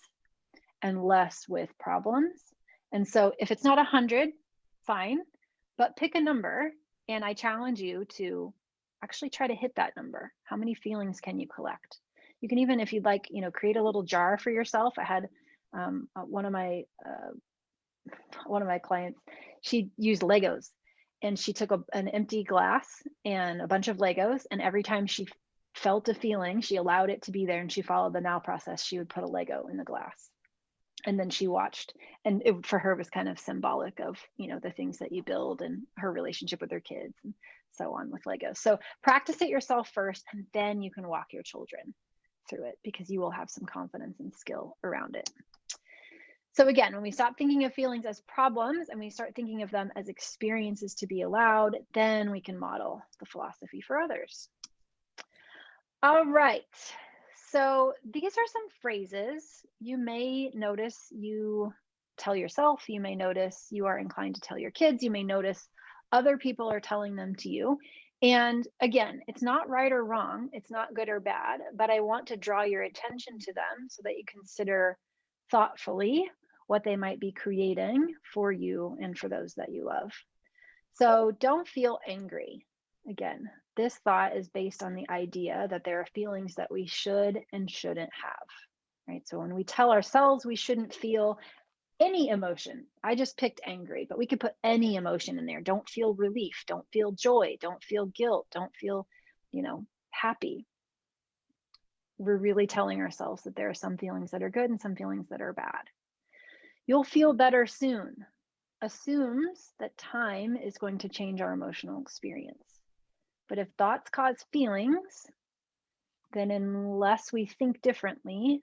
and less with problems. And so if it's not 100, fine, but pick a number. And I challenge you to actually try to hit that number. How many feelings can you collect? You can even, if you'd like, create a little jar for yourself. I had one of my clients, she used Legos, and she took an empty glass and a bunch of Legos. And every time she felt a feeling, she allowed it to be there, and she followed the now process. She would put a Lego in the glass. And then she watched, and it, for her, was kind of symbolic of, the things that you build and her relationship with her kids and so on with Legos. So practice it yourself first, and then you can walk your children through it, because you will have some confidence and skill around it. So again, when we stop thinking of feelings as problems and we start thinking of them as experiences to be allowed, then we can model the philosophy for others. All right. So these are some phrases you may notice you tell yourself. You may notice you are inclined to tell your kids. You may notice other people are telling them to you. And again, it's not right or wrong. It's not good or bad, but I want to draw your attention to them so that you consider thoughtfully what they might be creating for you and for those that you love. So don't feel angry. Again, this thought is based on the idea that there are feelings that we should and shouldn't have, right? So when we tell ourselves we shouldn't feel any emotion, I just picked angry, but we could put any emotion in there. Don't feel relief, don't feel joy, don't feel guilt, don't feel, happy. We're really telling ourselves that there are some feelings that are good and some feelings that are bad. You'll feel better soon assumes that time is going to change our emotional experience. But if thoughts cause feelings, then unless we think differently,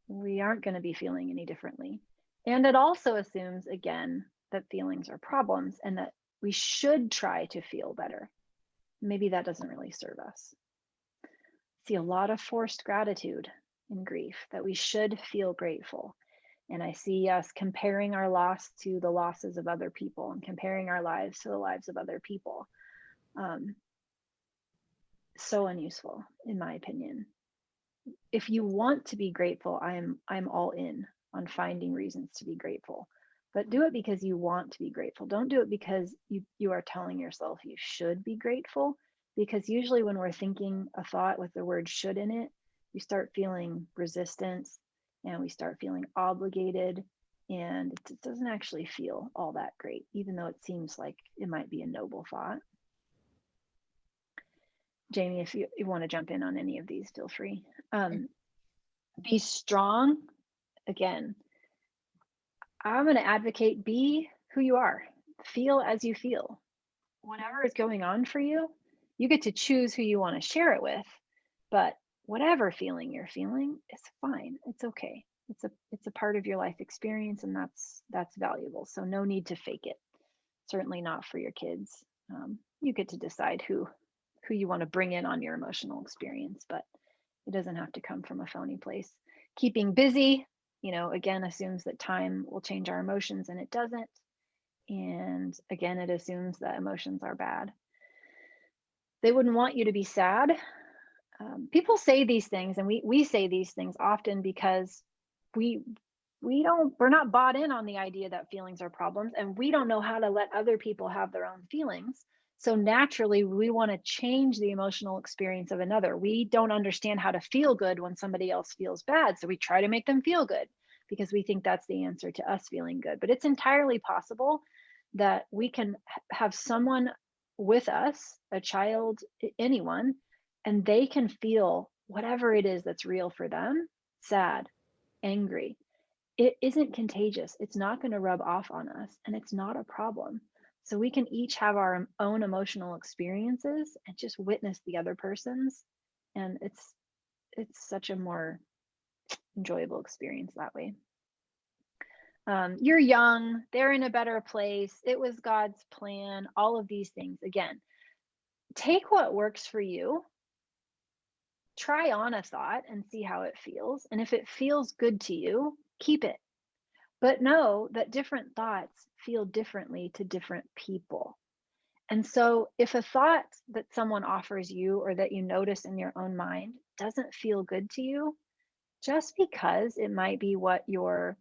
we aren't going to be feeling any differently. And it also assumes, again, that feelings are problems and that we should try to feel better. Maybe that doesn't really serve us. See a lot of forced gratitude in grief, that we should feel grateful. And I see us comparing our loss to the losses of other people and comparing our lives to the lives of other people. So unuseful, in my opinion. if you want to be grateful, I'm all in on finding reasons to be grateful. But do it because you want to be grateful. Don't do it because you are telling yourself you should be grateful. Because usually when we're thinking a thought with the word should in it, we start feeling resistance and we start feeling obligated, and it doesn't actually feel all that great, even though it seems like it might be a noble thought. Jamie, if you want to jump in on any of these, feel free. Be strong. Again, I'm going to advocate be who you are. Feel as you feel. Whatever is going on for you, you get to choose who you want to share it with. But whatever feeling you're feeling is fine. It's okay. It's a part of your life experience, and that's valuable. So no need to fake it. Certainly not for your kids. You get to decide who you want to bring in on your emotional experience, but it doesn't have to come from a phony place. Keeping busy, again, assumes that time will change our emotions, and it doesn't. And again, it assumes that emotions are bad. They wouldn't want you to be sad. People say these things, and we say these things often because we're not bought in on the idea that feelings are problems, and we don't know how to let other people have their own feelings. So naturally, we want to change the emotional experience of another. We don't understand how to feel good when somebody else feels bad. So we try to make them feel good because we think that's the answer to us feeling good. But it's entirely possible that we can have someone with us, a child, anyone, and they can feel whatever it is that's real for them, sad, angry. It isn't contagious. It's not going to rub off on us, and it's not a problem. So we can each have our own emotional experiences and just witness the other person's, and it's such a more enjoyable experience that way. You're young, they're in a better place, it was God's plan, all of these things. Again, take what works for you, try on a thought and see how it feels. And if it feels good to you, keep it. But know that different thoughts feel differently to different people. And so if a thought that someone offers you or that you notice in your own mind doesn't feel good to you, just because it might be what you were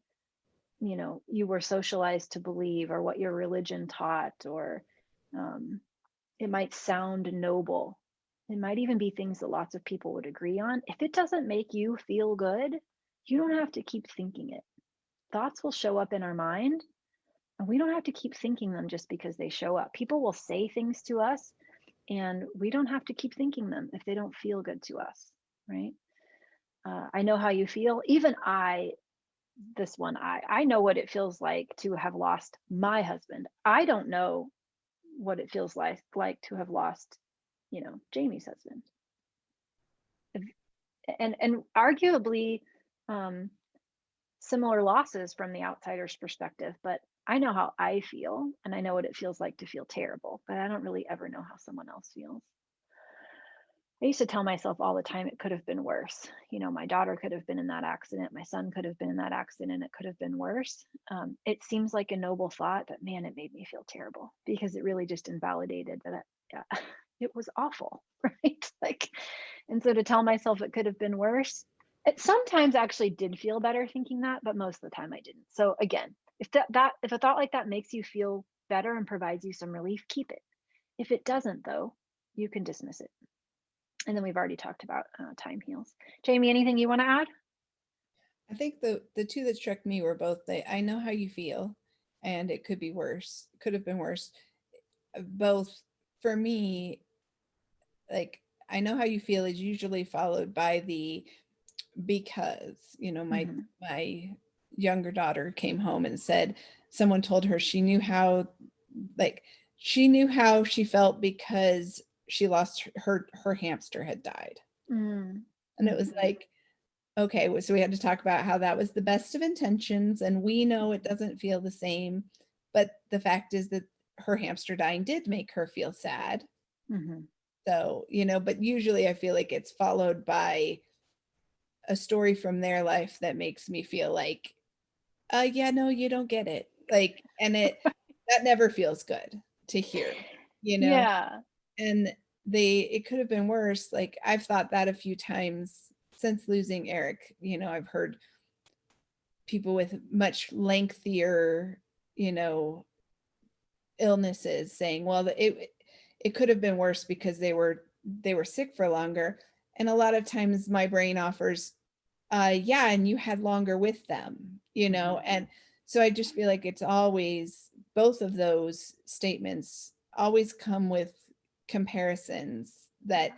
socialized to believe, or what your religion taught, or it might sound noble. It might even be things that lots of people would agree on. If it doesn't make you feel good, you don't have to keep thinking it. Thoughts will show up in our mind, and we don't have to keep thinking them just because they show up. People will say things to us, and we don't have to keep thinking them if they don't feel good to us, right? I know how you feel. Even I know what it feels like to have lost my husband. I don't know what it feels like to have lost, Jamie's husband. And arguably similar losses from the outsider's perspective, but I know how I feel, and I know what it feels like to feel terrible, but I don't really ever know how someone else feels. I used to tell myself all the time it could have been worse. My daughter could have been in that accident. My son could have been in that accident. It could have been worse. It seems like a noble thought, but man, it made me feel terrible because it really just invalidated that it was awful, right? And so to tell myself it could have been worse, it sometimes actually did feel better thinking that, but most of the time I didn't. So again, if if a thought like that makes you feel better and provides you some relief, keep it. If it doesn't, though, you can dismiss it. And then we've already talked about time heals. Jamie, anything you want to add? I think the two that struck me were both I know how you feel, and it could be worse. Could have been worse. Both for me, like I know how you feel is usually followed by the because, my younger daughter came home and said someone told her she knew how she felt because she lost her hamster had died. And it was like, okay, so we had to talk about how that was the best of intentions, and we know it doesn't feel the same, but the fact is that her hamster dying did make her feel sad. So, but usually I feel like it's followed by a story from their life that makes me feel like, yeah, no, you don't get it. And that never feels good to hear, Yeah. and it could have been worse. Like I've thought that a few times since losing Eric, I've heard people with much lengthier, illnesses saying, well, it could have been worse because they were sick for longer. And a lot of times my brain offers, yeah, and you had longer with them, and so I just feel like it's always, both of those statements always come with comparisons that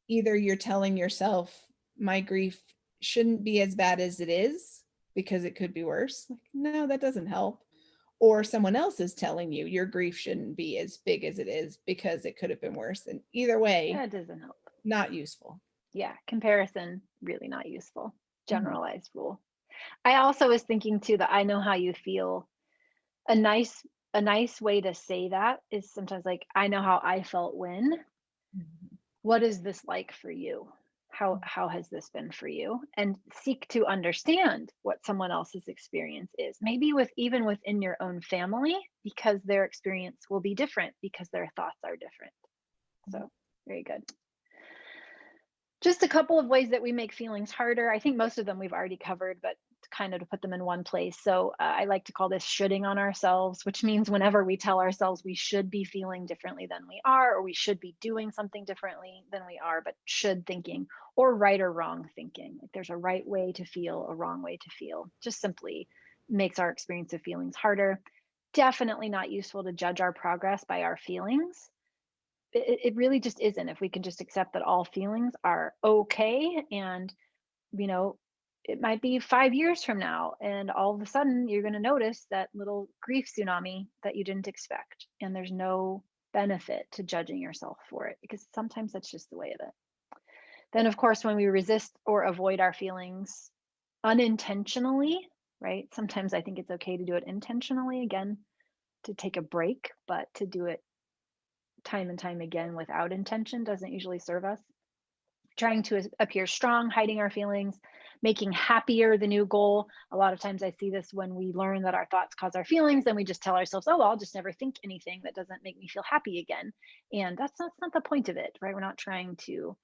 either you're telling yourself my grief shouldn't be as bad as it is because it could be worse. Like, no, that doesn't help. Or someone else is telling you your grief shouldn't be as big as it is because it could have been worse. And either way, that doesn't help. Not useful. Yeah, comparison, really not useful. Generalized rule. I also was thinking too that I know how you feel. A nice way to say that is sometimes like, I know how I felt when. What is this like for you? How has this been for you? And seek to understand what someone else's experience is. Maybe even within your own family, because their experience will be different because their thoughts are different. So, very good. Just a couple of ways that we make feelings harder. I think most of them we've already covered, but kind of to put them in one place. So I like to call this shoulding on ourselves, which means whenever we tell ourselves we should be feeling differently than we are, or we should be doing something differently than we are, but should thinking, or right or wrong thinking. Like there's a right way to feel, a wrong way to feel. Just simply makes our experience of feelings harder. Definitely not useful to judge our progress by our feelings. It really just isn't. If we can just accept that all feelings are okay, and it might be 5 years from now, and all of a sudden you're going to notice that little grief tsunami that you didn't expect, and there's no benefit to judging yourself for it, because sometimes that's just the way of it. Then of course, when we resist or avoid our feelings unintentionally, right? Sometimes I think it's okay to do it intentionally, again, to take a break, but to do it time and time again without intention doesn't usually serve us. Trying to appear strong, hiding our feelings, making happier the new goal. A lot of times I see this when we learn that our thoughts cause our feelings, and we just tell ourselves, oh, I'll just never think anything that doesn't make me feel happy again. And that's not the point of it, right? We're not trying to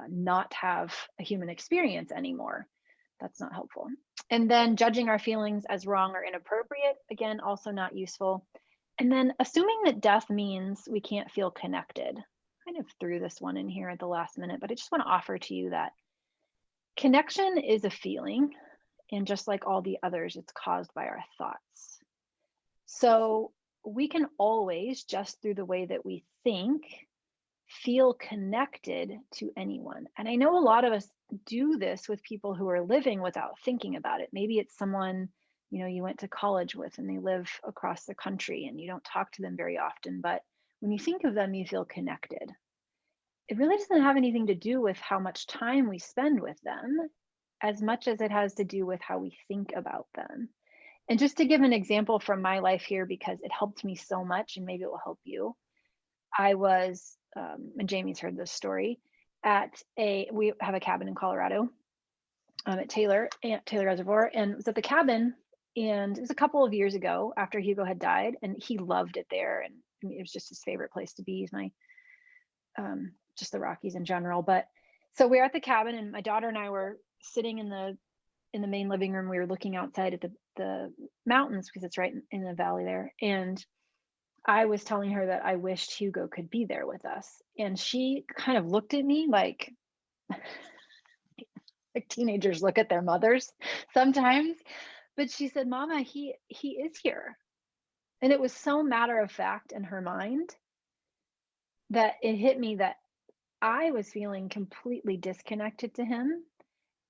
not have a human experience anymore. That's not helpful. And then judging our feelings as wrong or inappropriate, again, also not useful. And then assuming that death means we can't feel connected. Kind of threw this one in here at the last minute, but I just want to offer to you that connection is a feeling, and just like all the others, it's caused by our thoughts. So we can always, just through the way that we think, feel connected to anyone. And I know a lot of us do this with people who are living without thinking about it. Maybe it's someone you went to college with and they live across the country and you don't talk to them very often, but when you think of them, you feel connected. It really doesn't have anything to do with how much time we spend with them, as much as it has to do with how we think about them. And just to give an example from my life here, because it helped me so much, and maybe it will help you. I was, and Jamie's heard this story, we have a cabin in Colorado, at Taylor Reservoir, and it was at the cabin, and it was a couple of years ago after Hugo had died, and he loved it there, and I mean, it was just his favorite place to be. He's my just the Rockies in general. But so we're at the cabin, and my daughter and I were sitting in the main living room. We were looking outside at the mountains because it's right in the valley there. And I was telling her that I wished Hugo could be there with us. And she kind of looked at me like teenagers look at their mothers sometimes. But she said, Mama, he is here. And it was so matter of fact in her mind that it hit me that I was feeling completely disconnected to him.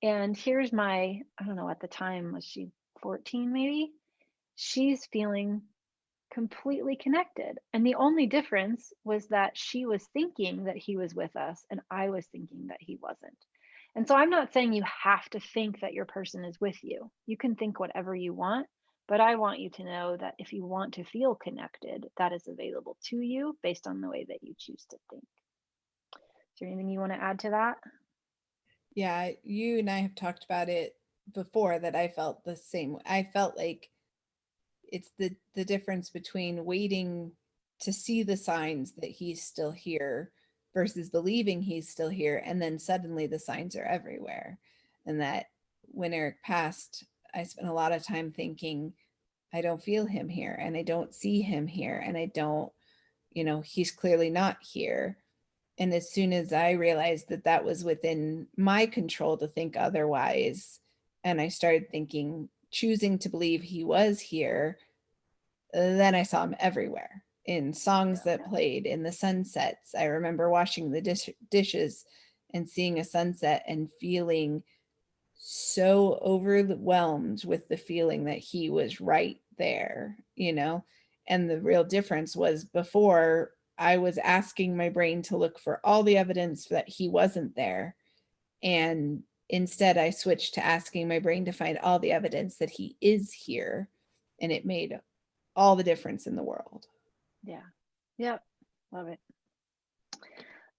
And here's I don't know, at the time, was she 14 maybe? She's feeling completely connected. And the only difference was that she was thinking that he was with us and I was thinking that he wasn't. And so I'm not saying you have to think that your person is with you. You can think whatever you want, but I want you to know that if you want to feel connected, that is available to you based on the way that you choose to think. Is there anything you want to add to that? Yeah, you and I have talked about it before, that I felt the same. I felt like it's the difference between waiting to see the signs that he's still here versus believing he's still here, and then suddenly the signs are everywhere. And that when Eric passed, I spent a lot of time thinking, I don't feel him here, and I don't see him here, and I don't, he's clearly not here. And as soon as I realized that that was within my control to think otherwise, and I started choosing to believe he was here, then I saw him everywhere in songs that played, in the sunsets. I remember washing the dishes and seeing a sunset and feeling so overwhelmed with the feeling that he was right there, And the real difference was, before, I was asking my brain to look for all the evidence that he wasn't there. And instead, I switched to asking my brain to find all the evidence that he is here. And it made all the difference in the world. Yeah. Yep. Love it.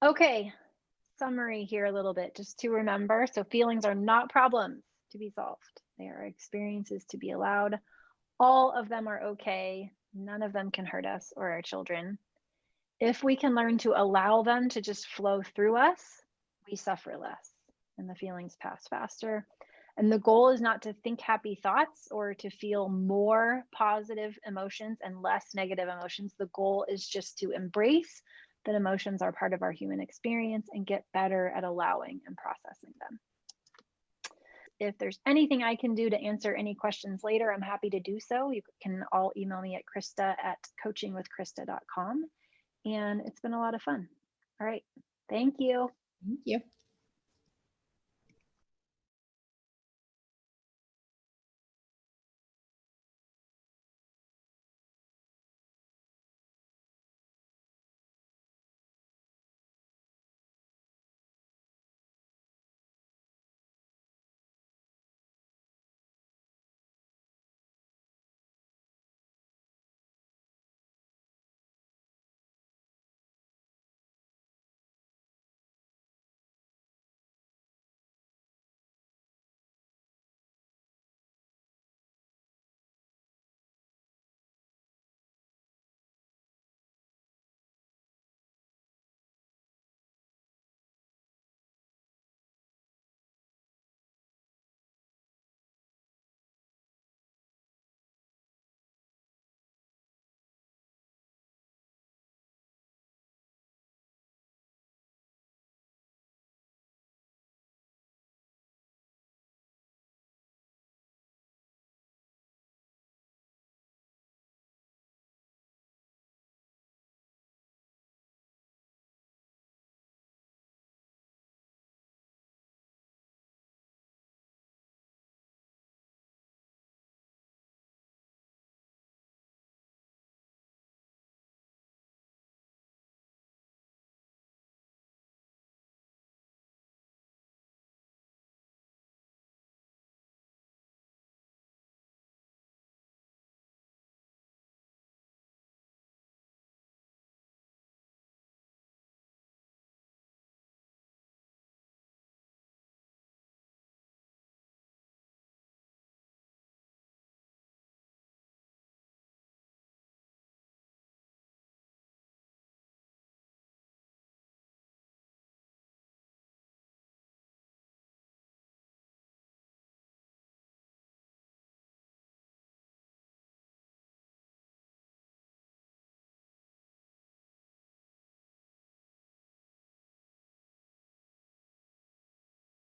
Okay. Summary here a little bit, just to remember. So feelings are not problems to be solved. They are experiences to be allowed. All of them are okay. None of them can hurt us or our children. If we can learn to allow them to just flow through us, we suffer less and the feelings pass faster. And the goal is not to think happy thoughts or to feel more positive emotions and less negative emotions. The goal is just to embrace that emotions are part of our human experience and get better at allowing and processing them. If there's anything I can do to answer any questions later, I'm happy to do so. You can all email me at krista@coachingwithkrista.com. And it's been a lot of fun. All right. Thank you. Thank you.